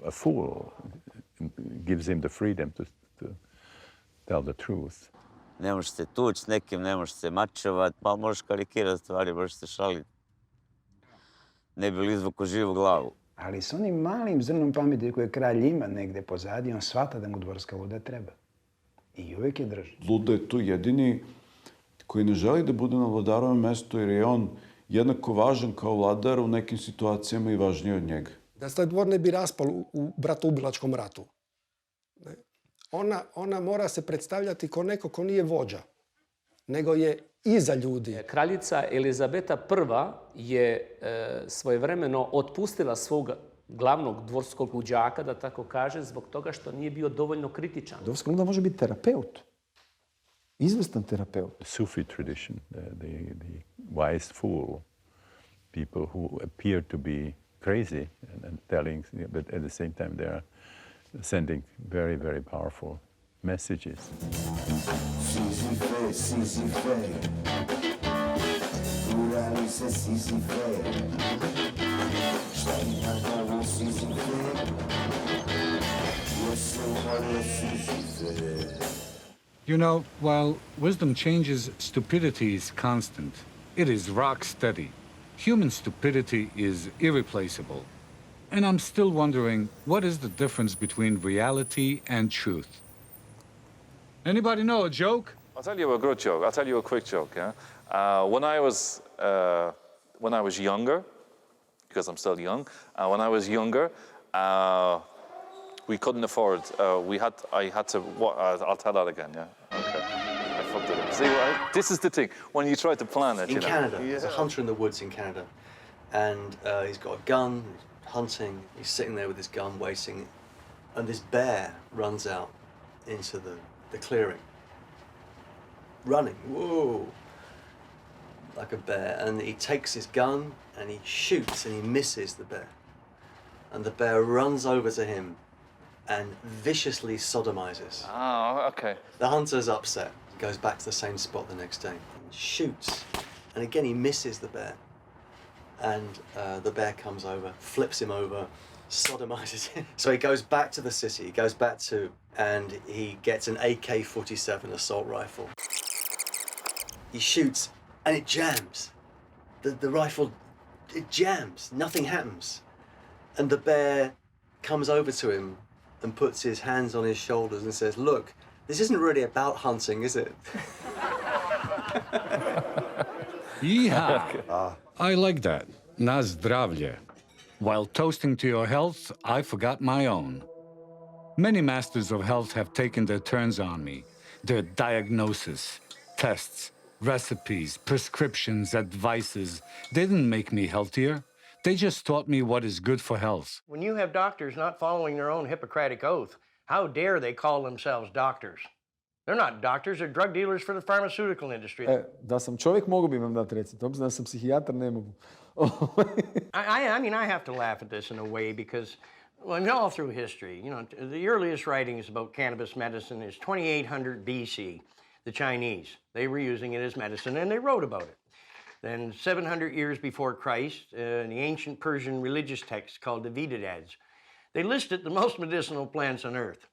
S26: a fool gives him the freedom to tell the truth.
S27: Ne možeš se tući s nekim, ne možeš se mačovat, pa možeš karikirati stvari, možeš se šaliti. Ne bi li izvuko živu glavu.
S29: Ali s onim malim zrnom pameti koje kralj ima negde pozadi, on shvata da mu dvorska luda treba. I uvijek je drži.
S18: Luda je tu jedini koji ne želi da bude na vladarovom mestu jer je on jednako važan kao vladar u nekim situacijama i važniji od njega.
S30: Da se taj dvor ne bi raspal u bratoubilačkom ratu. Ona mora se predstavljati kao neko ko nije vođa, nego je iza ljudi.
S15: Kraljica Elizabeta I je svojevremeno otpustila svog glavnog dvorskog luđaka, da tako kaže, zbog toga što nije bio dovoljno kritičan.
S29: Dvorska luda može biti terapeut.
S9: izvrstan terapeut.
S26: The Sufi tradition, the wise fool, people who appear to be crazy and telling, but at the same time they are sending very, very powerful messages.
S1: You know, while wisdom changes, stupidity is constant. It is rock steady. Human stupidity is irreplaceable. And I'm still wondering, what is the difference between reality and truth? Anybody know a joke?
S2: I'll tell you a good joke. I'll tell you a quick joke. Yeah? When I was younger, because I'm still young, when I was younger, we couldn't afford. I had to. I'll tell that again. Yeah. Okay. I fucked it up. See, this is the thing. When you try to plan it.
S3: In Canada, there's a hunter in the woods in Canada, and he's got a gun, hunting. He's sitting there with his gun, waiting, and this bear runs out into the clearing, running. Whoa! Like a bear, and he takes his gun and he shoots and he misses the bear, and the bear runs over to him and viciously sodomizes.
S2: Oh, okay.
S3: The hunter's upset, goes back to the same spot the next day, and shoots, and again he misses the bear, and the bear comes over, flips him over, sodomizes him. So he goes back to the city, and he gets an AK-47 assault rifle. He shoots, and it jams. The rifle, it jams, nothing happens. And the bear comes over to him and puts his hands on his shoulders and says, "Look, this isn't really about hunting, is it?"
S1: Yeehaw! I like that. Na zdravlje. While toasting to your health, I forgot my own. Many masters of health have taken their turns on me. Their diagnosis, tests, recipes, prescriptions, advices, they didn't make me healthier. They just taught me what is good for health.
S4: When you have doctors not following their own Hippocratic oath, how dare they call themselves doctors? They're not doctors, they're drug dealers for the pharmaceutical industry.
S5: Da sam čovjek, mogu bi vam dati recept. Obzirom da sam psihijatar, ne mogu.
S4: I mean, I have to laugh at this in a way because, well, all through history, you know, the earliest writings about cannabis medicine is 2800 BC. The Chinese, they were using it as medicine and they wrote about it. Then 700 years before Christ, in the ancient Persian religious text called the Vedas, they listed the most medicinal plants on earth.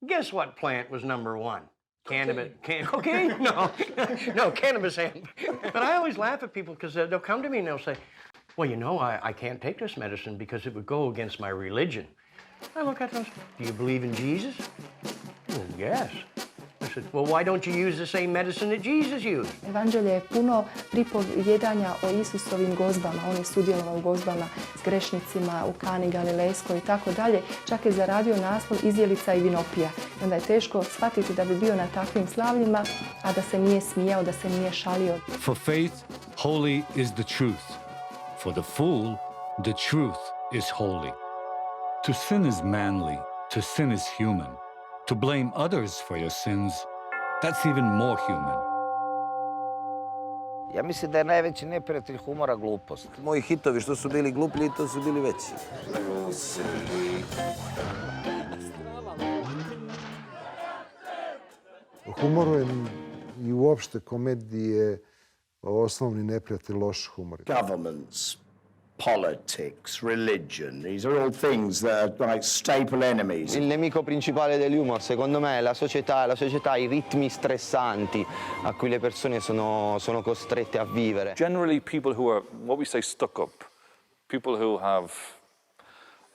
S4: Guess what plant was number one? Cannabis. Cocaine? No, cannabis hemp. But I always laugh at people because they'll come to me and they'll say, well, you know, I can't take this medicine because it would go against my religion. I look at them, do you believe in Jesus? Well, yes. I said, well, why don't you use the same medicine that Jesus used?
S6: Evanđelje je puno pripovjedanja o Isusovim gozbama. On je sudjelovao u gozbama s grešnicima u Kani Galilejskoj i tako dalje. Čak je zaradio naslov Izdjelica i vinopija. I onda je teško shvatiti da bi bio na takvim slavljima, a da se nije smijao, da se nije šalio.
S1: For faith, holy is the truth. For the fool, the truth is holy. To sin is manly, to sin is human. To blame others for your sins, that's even more human.
S8: Ja mislim da je najveći neprijatelj humora glupost. Moji hitovi što su bili gluplji, to su bili veći.
S9: Humor je i uopšte komedije osnovni neprijatelj loš humor.
S10: Governments, politics, religion, these are all things that are like staple enemies.
S11: Il nemico principale dell'humor, secondo me, è la società, i ritmi stressanti a cui le persone sono costrette a vivere.
S2: Generally, people who are, what we say, stuck up, people who have,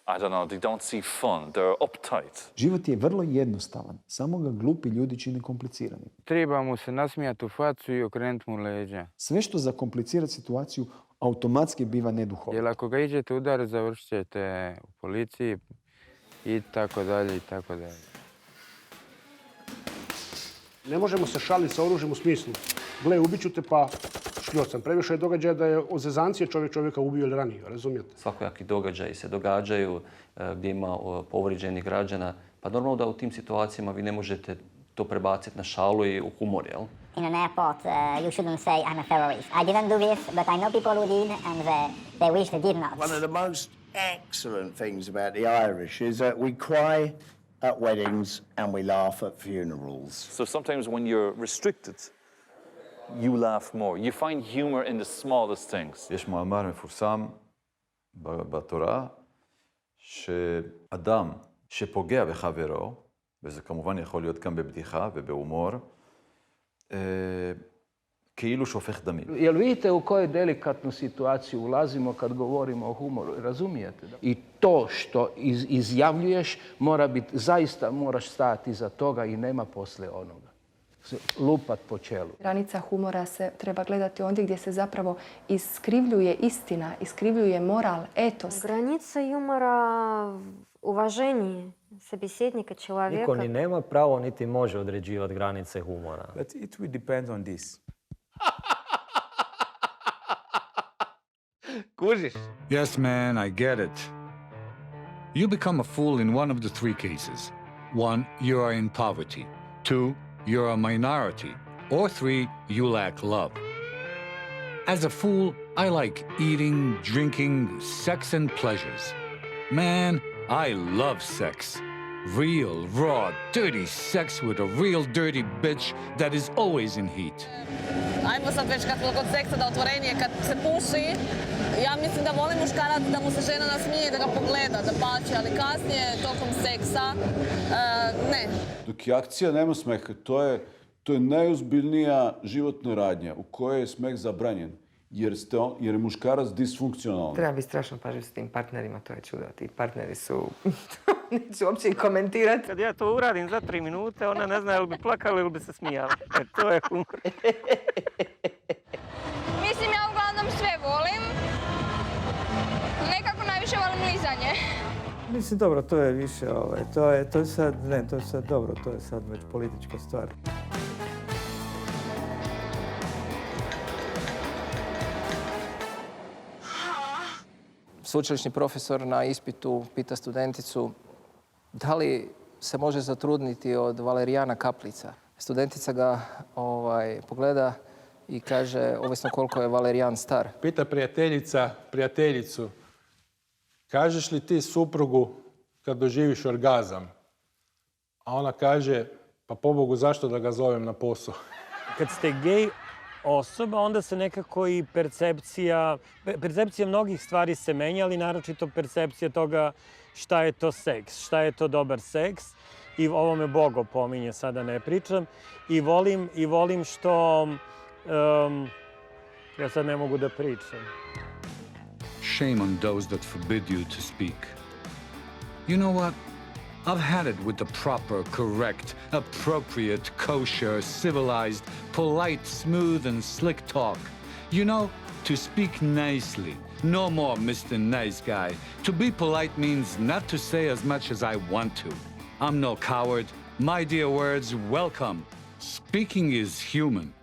S2: I don't know, they don't see fun, they're uptight.
S29: Život je vrlo jednostavan, samo ga glupi ljudi čine kompliciranim.
S14: Treba mu se nasmijati u facu i okrenuti mu leđa.
S29: Sve što zakomplicira situaciju automatski biva neduhovno.
S14: Jer ako ga iđete udariti, završit ćete u policiji i tako dalje i tako dalje.
S30: Ne možemo se šaliti sa oružjem u smislu, gle, ubit ću te pa šljocam. Previše je događaja da je od zezancije čovjeka ubio ili ranio, razumijete?
S20: Svakojaki događaji se događaju gdje ima povrijeđenih građana. Pa normalno da u tim situacijama vi ne možete to prebaciti na šalu i u humor, jel?
S12: In an airport, you shouldn't say I'm a terrorist. I didn't do this, but I know people who did, and they wish they did not.
S10: One of the most excellent things about the Irish is that we cry at weddings and we laugh at funerals.
S2: So sometimes when you're restricted, you laugh more. You find humor in the smallest things.
S13: יש מאמר מפורסם בתורה שאדם שפוגע בחברו, וזה כמובן יכול להיות גם בבדיחה ובהומור, כאילו שופך דמים.
S29: Jel vidite u koju delikatnu situaciju ulazimo kad govorimo o humoru, razumijete? I to što izjavljuješ mora biti, zaista moraš stati iza toga i nema poslije onoga. Lupat po čelu.
S6: Granica humora se treba gledati ondje gdje se zapravo iskrivljuje istina, iskrivljuje moral, etos.
S16: Granica юмора uvaženje собеседника, человека.
S17: Niko ni nema pravo niti može određivati granice humora.
S19: But it will depend on this.
S4: Kužiš?
S1: Yes, man, I get it. You become a fool in one of the three cases. 1, you are in poverty. 2, you're a minority. Or 3, you lack love. As a fool, I like eating, drinking, sex and pleasures. Man, I love sex. Real, raw, dirty sex with a real dirty bitch that is always in heat.
S21: Ajmo sad već kad smo kod seksa da otvorenije, kad se puši, ja mislim da voli muškarac da mu se žena nasmije i da ga pogleda, da pače, ali kasnije, tokom seksa, ne.
S18: Dok je akcija nema smeha, to je najozbiljnija životna radnja u kojoj je smeh zabranjen. Jer je muškarac disfunkcionalan.
S22: Treba biti strašno pažljiv s tim partnerima, to je čudo. Ti partneri su... Neću uopće i komentirati.
S4: Kad ja to uradim za 3 minute, ona ne zna ili bi plakala ili bi se smijala. To je humor.
S24: Mislim, ja uglavnom sve volim. Nekako najviše volim lizanje.
S19: Mislim, dobro, to je više, to je sad dobro, to je sad već politička stvar.
S23: Sveučilišni profesor na ispitu pita studenticu da li se može zatrudniti od valerijana kaplica. Studentica ga pogleda i kaže, ovisno koliko je valerijan star.
S25: Pita prijateljica prijateljicu, kažeš li ti suprugu kad doživiš orgazam? A ona kaže, pa pobogu zašto da ga zovem na posao?
S17: Kad ste gej osoba, onda se nekako i percepcija mnogih stvari se menja, ali naročito percepcija toga šta je to seks, šta je to dobar seks. I ovo me Bogo pominje, sada ne pričam. I volim što... ja sad ne mogu da pričam.
S1: Shame on those that forbid you to speak. You know what? I've had it with the proper, correct, appropriate, kosher, civilized, polite, smooth, and slick talk. You know, to speak nicely. No more Mr. Nice Guy. To be polite means not to say as much as I want to. I'm no coward. My dear words, welcome. Speaking is human.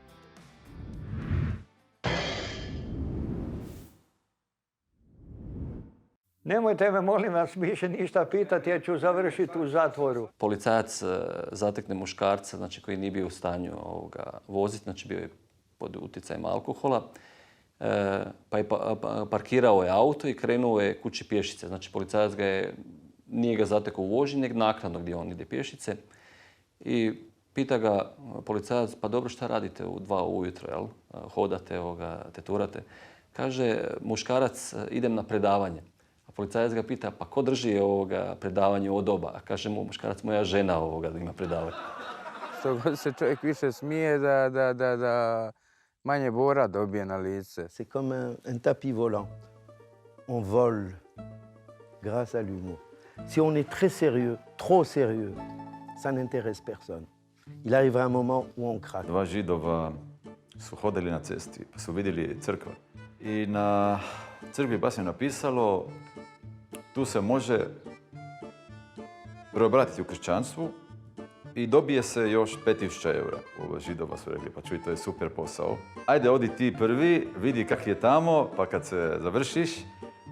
S19: Nemojte me, molim vas, više ništa pitati, ja ću završiti u zatvoru.
S20: Policajac zatekne muškarca, znači koji nije bio u stanju voziti, znači bio je pod utjecajem alkohola, pa je parkirao je auto i krenuo je kući pješice. Znači policajac nije ga zatekao u vožnji, nego naknadno gdje on ide pješice. I pita ga policajac, pa dobro, šta radite u 2 ujutro, jel? Hodate, teturate. Kaže muškarac, idem na predavanje. Policajac ga pita, pa ko drži predavanje u doba? A kaže mu muškarac, moja žena da ima predavanje.
S14: Što god se čovjek više smije da manje bora dobije na lice.
S19: C'est comme un tapis volant. On vole grâce à l'humour. Si on est très sérieux, trop sérieux, ça n'intéresse personne. Il arrivera un moment où on craque.
S13: 2 Židova su hodali na cesti, pa su vidjeli crkva. I na crkvi baš je napisalo, tu se može preobratiti u kršćanstvu i dobije se još 5.000 eura. Židova su rekli, pa čuj, to je super posao. Ajde, odi ti prvi, vidi kak je tamo, pa kad se završiš,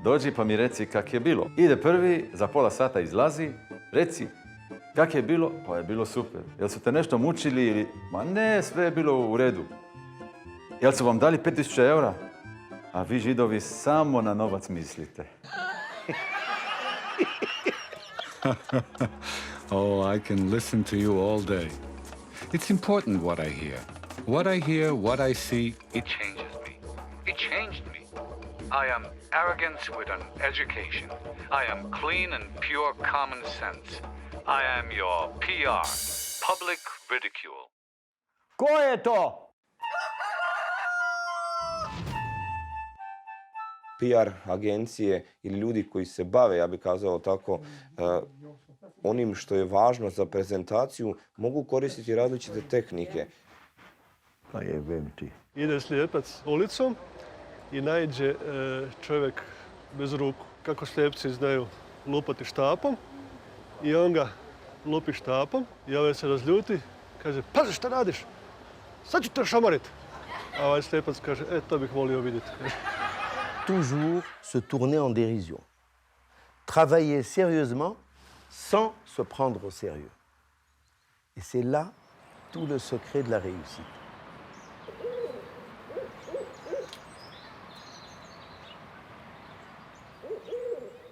S13: dođi pa mi reci kak je bilo. Ide prvi, za pola sata izlazi, reci, Kak je bilo? Pa je bilo super. Jel su te nešto mučili ili... Ma ne, sve je bilo u redu. Jel su vam dali 5000 eura? A vi Židovi samo na novac mislite.
S1: Oh, I can listen to you all day. It's important what I hear. What I hear, what I see, it changes me. It changed me. I am arrogance with an education. I am clean and pure common sense. I am your PR, public ridicule.
S19: Ko je to?
S3: PR agencije ili ljudi koji se bave, ja bih kazao tako, onim što je važno za prezentaciju, mogu koristiti različite tehnike.
S19: Pa jebem ti.
S5: Ide slijepac ulicom i naiđe čovjek bez ruku. Kako slijepci znaju lupati štapom i on ga lupi štapom i ovaj se razljuti, kaže, pazi šta radiš, sad ću te šamariti. A ovaj slijepac kaže, to bih volio vidjeti.
S19: Toujours se tourner en dérision. Travailler sérieusement sans se prendre au sérieux. Et c'est là tout le secret de la réussite.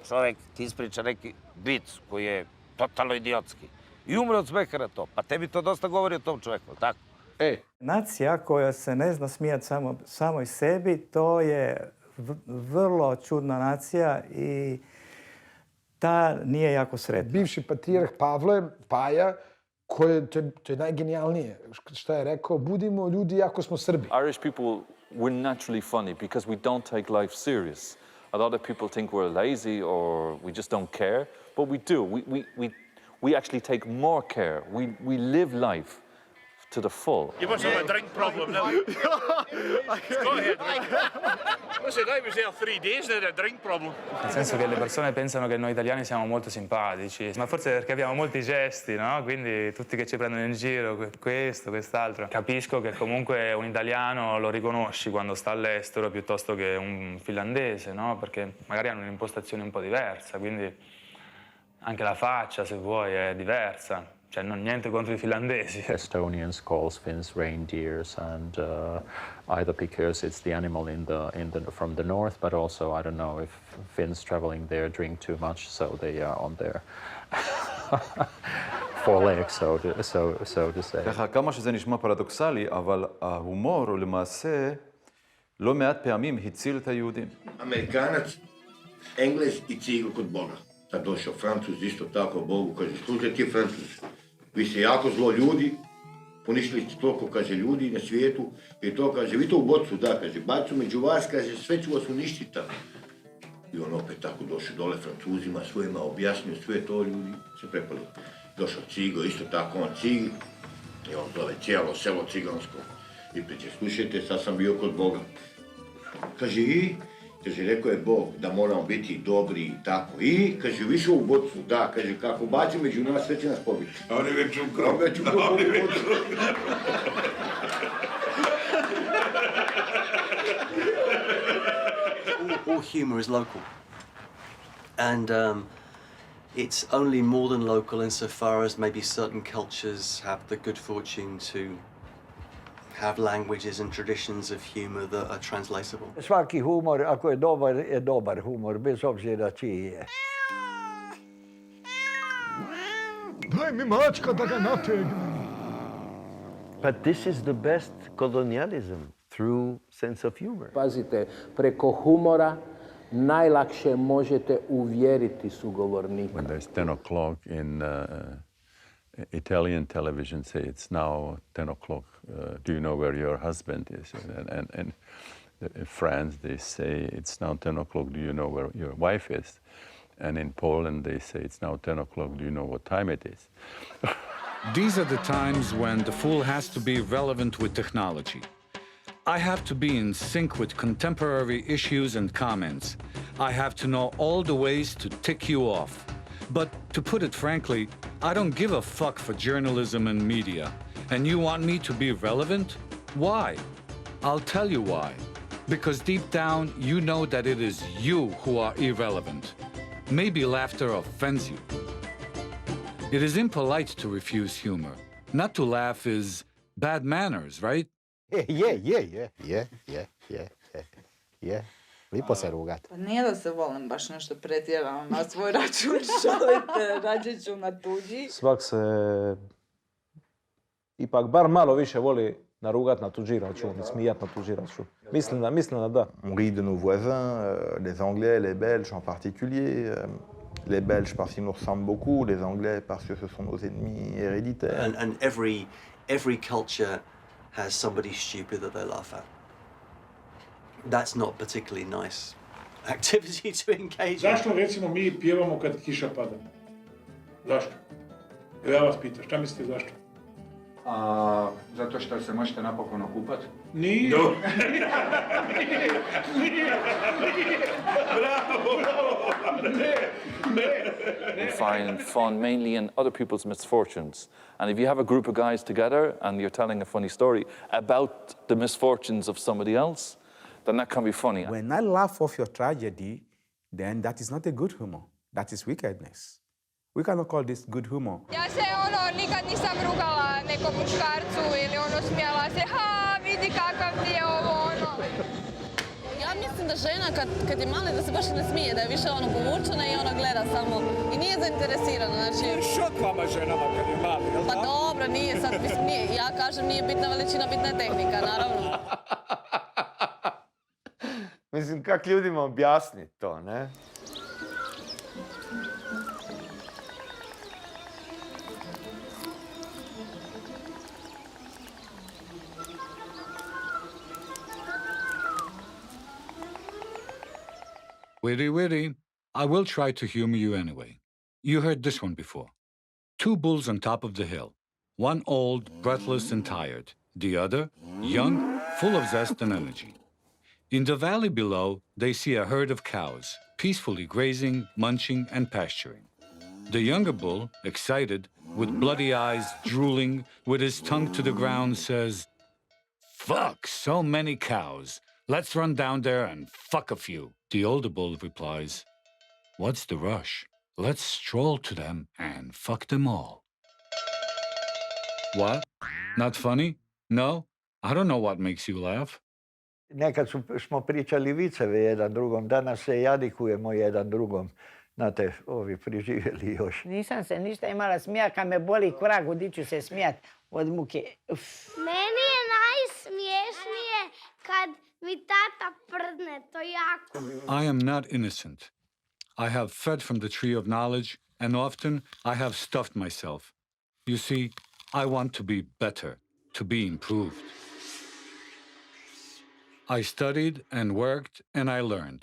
S7: Čovjek ti ispriča neki vic koji je totalno idiotski i umre od smeha na to. Pa tebi to dosta govori o tom čovjeku, tako?
S8: Nacija koja se ne zna smijati samoj sebi, to je vrlo čudna nacija i ta nije jako sretna.
S9: Bivši patrijarh Pavle, Paja, to je najgenijalnije. Šta je rekao, budimo ljudi jako smo Srbi.
S2: Irish people, we're naturally funny because we don't take life serious. A lot of people think we're lazy or we just don't care, but we do. We actually take more care. We live life to the full.
S11: You must have a drink problem now. Go ahead, drink. Listen, I was there 3 days and had a drink problem.
S15: Nel senso che le persone pensano che noi italiani siamo molto simpatici, ma forse perché abbiamo molti gesti, no? Quindi tutti che ci prendono in giro, questo, quest'altro. Capisco che comunque un italiano lo riconosci quando sta all'estero piuttosto che un finlandese, no? Perché magari hanno un'impostazione un po' diversa, quindi anche la faccia, se vuoi, è diversa. Cioè, non niente contro I finlandesi.
S26: Estonians calls Finns reindeers, and either because it's the animal from the north, but also I don't know if Finns traveling there drink too much, so they are on their four legs, so to say.
S13: ככה, כמה שזה נשמע פרדוקסלי, אבל ההומור הוא למעשה לא מעט פעמים הציל את היהודים.
S10: Amerikanac, Englez I cigl kod Boga. Sad došao Francuz, isto tako Bogu, kaže, slušaj ti Francuz, vi ste jako zlo ljudi, poništili ste toliko, kaže, ljudi na svijetu, i to, kaže, vi to u bocu, da, kaže, bacu među vas, kaže, sve ću vas uništiti. I on opet tako došao dole Francuzima, svojima objasnio sve to, ljudi se prepali. Došao cigl, isto tako on cigl, i on zove cijelo selo cigansko. I priče, slušajte, sad sam bio kod Boga. Kaže, i? Kaže, rekao je Bog da moramo biti dobri I tako. I, kaže, više u bocu, da, kaže, kako baci među nas, sve će nas pobiti. A oni već u krov.
S27: All humour is local. And it's only more than local insofar as maybe certain cultures have the good fortune to have languages and traditions of humor that are translatable.
S19: Svaki humor, ako je dobar humor, bez obzira čiji je.
S9: Daj mi mačka da ga nategnem.
S19: But this is the best colonialism, through sense of humor.
S29: Pazite, preko humora najlakše možete uvjeriti sugovornika.
S28: When there's 10 o'clock in Italian television say it's now 10 o'clock. Do you know where your husband is? And in France they say it's now 10 o'clock. Do you know where your wife is? And in Poland they say it's now 10 o'clock. Do you know what time it is?
S1: These are the times when the fool has to be relevant with technology. I have to be in sync with contemporary issues and comments. I have to know all the ways to tick you off. But to put it frankly, I don't give a fuck for journalism and media. And you want me to be relevant? Why? I'll tell you why. Because deep down, you know that it is you who are irrelevant. Maybe laughter offends you. It is impolite to refuse humor. Not to laugh is bad manners, right?
S4: Je. Lipo se rugat.
S6: Pa nije da se volim baš nešto pretjerano na svoj račun, šalite, rađe ću na tuđi.
S12: Svak se ipak bar malo više voli narugat na tuđi račun, smijat na tuđi račun. Mislim da da.
S16: On rit de nos voisins, les Anglais, les Belges en particulier. Les Belges parce qu'ils nous ressemblent beaucoup, les Anglais parce que ce sont nos ennemis héréditaires.
S27: And every culture has somebody stupid that they laugh at. That's not particularly nice activity to engage in.
S25: Zašto recimo mi pjevamo kad kiša pada? Zašto? Evo ja vas pitam, šta mislite zašto?
S18: Zato što se možete napokon okupati?
S25: Nije.
S18: No.
S2: We find fun mainly in other people's misfortunes. And if you have a group of guys together and you're telling a funny story about the misfortunes of somebody else, then that can be funny.
S21: When I laugh off your tragedy, then that is not a good humor. That is wickedness. We cannot call this good humor.
S22: Ja se nikad nisam rugala nekom muškarcu ili smijala se, ha, vidi kakav ti je ovo,
S23: Ja mislim da žena kad je mala da se baš ne smije, da je više povučena i gleda samo i nije zainteresirana. Znači...
S18: Šok vama ženama kad je mali, jel'
S23: Pa dobro, nije sad, mislim, nije. Ja kažem nije bitna veličina, bitna je tehnika, naravno.
S3: Mislim, kak ljudima objasniti to, ne?
S1: Witty. I will try to humor you anyway. You heard this one before. Two bulls on top of the hill. One old, breathless and tired. The other, young, full of zest and energy. In the valley below, they see a herd of cows, peacefully grazing, munching, and pasturing. The younger bull, excited, with bloody eyes, drooling, with his tongue to the ground, says, "Fuck, so many cows. Let's run down there and fuck a few." The older bull replies, "What's the rush? Let's stroll to them and fuck them all." What? Not funny? No? I don't know what makes you laugh.
S24: Nekad smo pričali viceve jedan drugom, danas se jadikujemo jedan drugom. Znate, ovi priživjeli još.
S30: Nisam se ništa imala smijat, kad me boli kvragu, di ću se smijat od muke.
S31: Meni je najsmiješnije kad mi tata prdne, to jako.
S1: I am not innocent. I have fed from the tree of knowledge, and often I have stuffed myself. You see, I want to be better, to be improved. I studied and worked and I learned.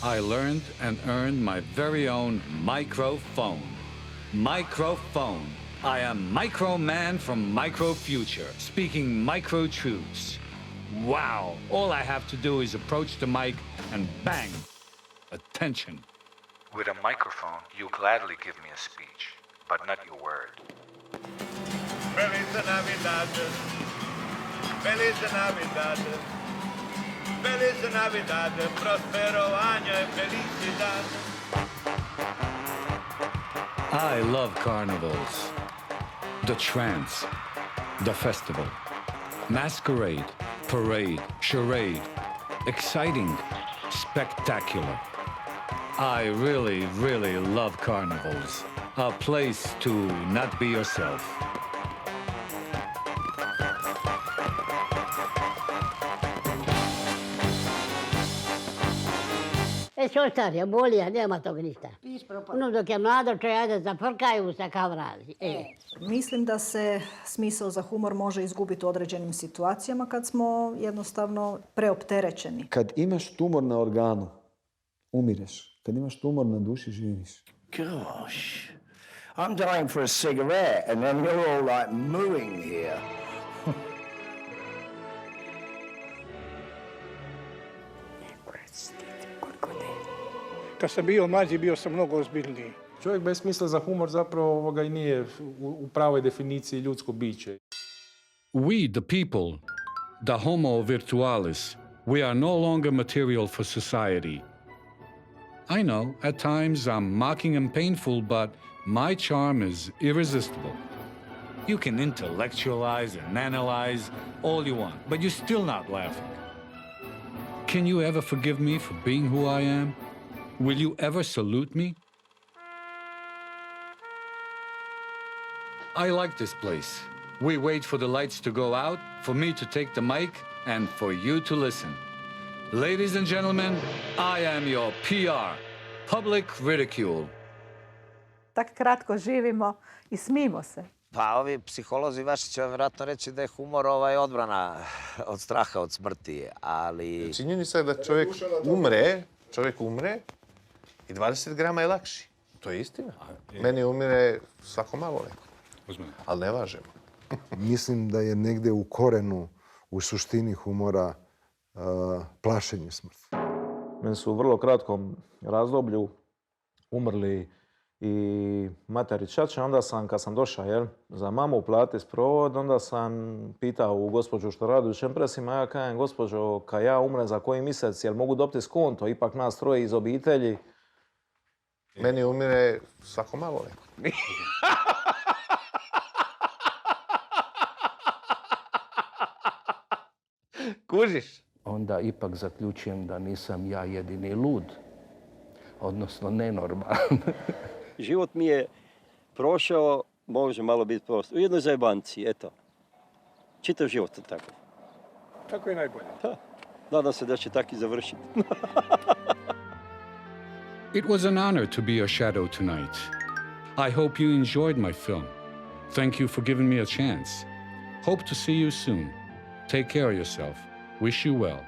S1: I learned and earned my very own microphone. Microphone. I am Micro Man from Micro Future, speaking micro truths. Wow! All I have to do is approach the mic and bang! Attention.
S32: With a microphone, you gladly give me a speech, but not your word.
S33: Feliz Navidad. Feliz Navidad. Feliz Navidad. Prospero año y felicidad.
S1: I love carnivals. The trance. The festival. Masquerade. Parade. Charade. Exciting. Spectacular. I really, really love carnivals. A place to not be yourself.
S34: Što starija, bolija, nema tog ništa. Ono dok je mlado čajade zafrkaju se kao vrazi.
S35: Mislim da se smisao za humor može izgubiti u određenim situacijama kad smo jednostavno preopterećeni.
S36: Kad imaš tumor na organu, umireš. Kad imaš tumor na duši, živiš.
S37: Gosh, I'm dying for a cigarette and then you're all like mooing here.
S25: Kad sam bio mlađi, bio sam mnogo ozbiljniji. Čovjek bez smisla za humor zapravo i nije u pravoj definiciji ljudsko biće.
S1: We, the people, the homo virtualis, we are no longer material for society. I know, at times I'm mocking and painful, but My charm is irresistible. You can intellectualize and analyze all you want, but you're still not laughing. Can you ever forgive me for being who I am? Will you ever salute me? I like this place. We wait for the lights to go out, for me to take the mic, and for you to listen. Ladies and gentlemen, I am your PR, public ridicule.
S4: Tak kratko živimo i smijemo se.
S5: Pa ovi psiholozi vaši će vjerojatno reći da je humor odbrana od straha, od smrti, ali...
S25: Činjenica je da čovjek umre i 20 grama je lakši. To je istina. Meni umire svako malo neko. Ali ne važemo.
S6: Mislim da je negdje u korenu, u suštini humora, plašenje smrti.
S12: Meni su u vrlo kratkom razdoblju umrli i mater i ćaća. Onda sam, kad sam došao za mamu platiti sprovod, onda sam pitao u gospođu što radi u Čempresima, ja kažem, gospođo, kad ja umrem za koji mjesec, jel mogu dobiti skonto? Ipak nas troje iz obitelji.
S25: Meni umire svako malo neko.
S12: Kužiš?
S7: Onda ipak zaključujem da nisam ja jedini lud, odnosno nenormalan.
S8: Život mi je prošao, može malo biti prosto, u jednoj zajebanci, eto. Čitav život je tako.
S18: Tako je najbolje.
S8: Nadam se da će tako i završiti.
S1: It was an honor to be your shadow tonight. I hope you enjoyed my film. Thank you for giving me a chance. Hope to see you soon. Take care of yourself. Wish you well.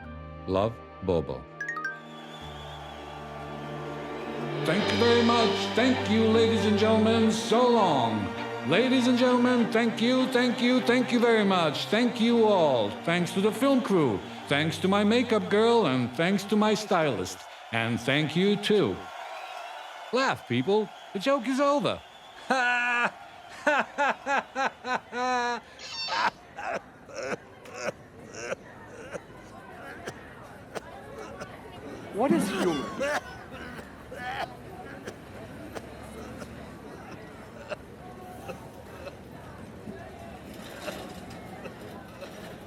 S1: Love, Bobo. Thank you very much. Thank you, ladies and gentlemen. So long. Ladies and gentlemen, thank you very much. Thank you all. Thanks to the film crew. Thanks to my makeup girl, and thanks to my stylist. And thank you too. Laugh, people. The joke is over.
S18: What is humor?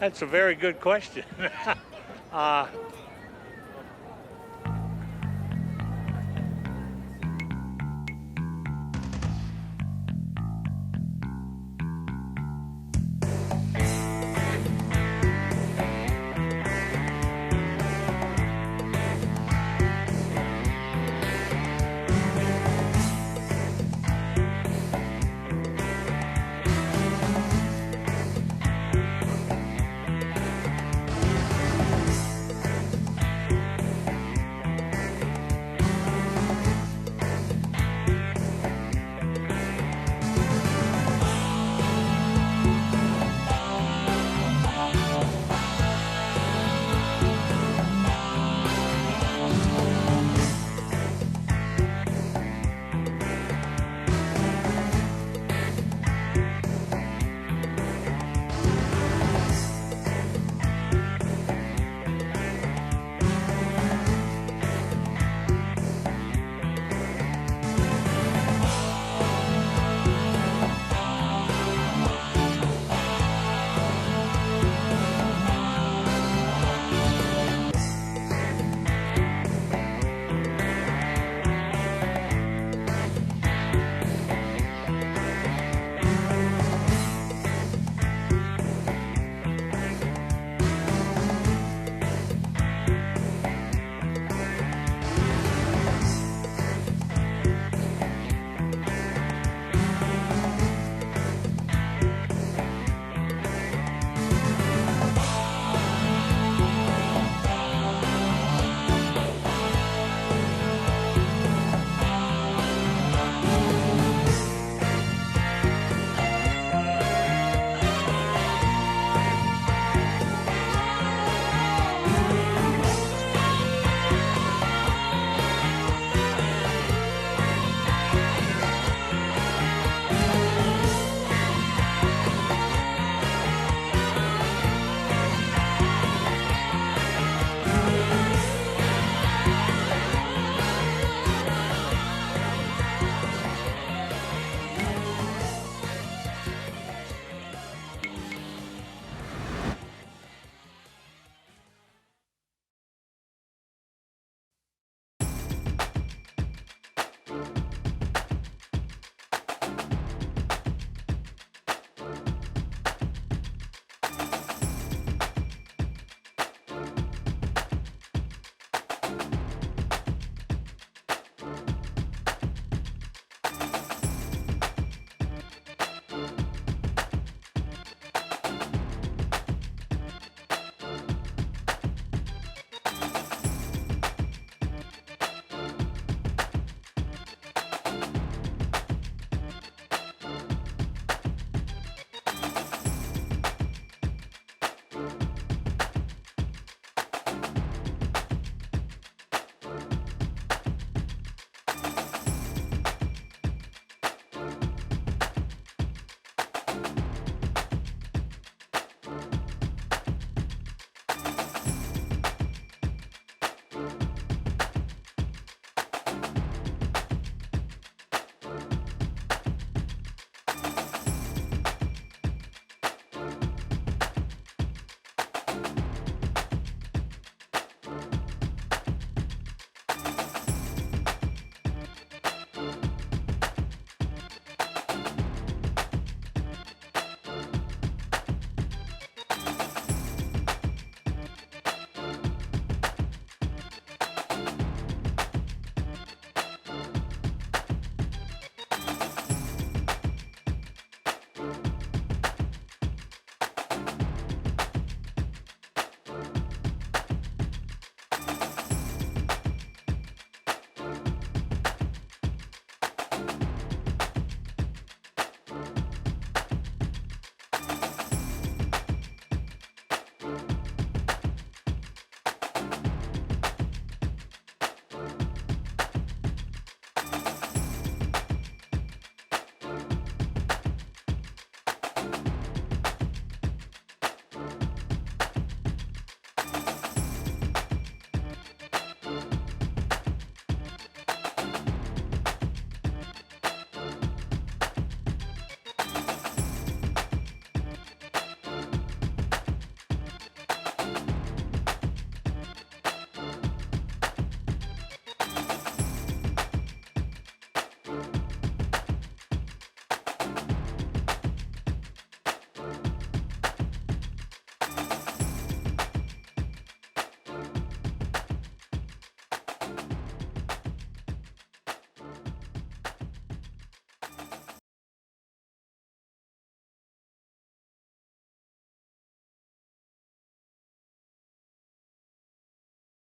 S18: That's a very good question.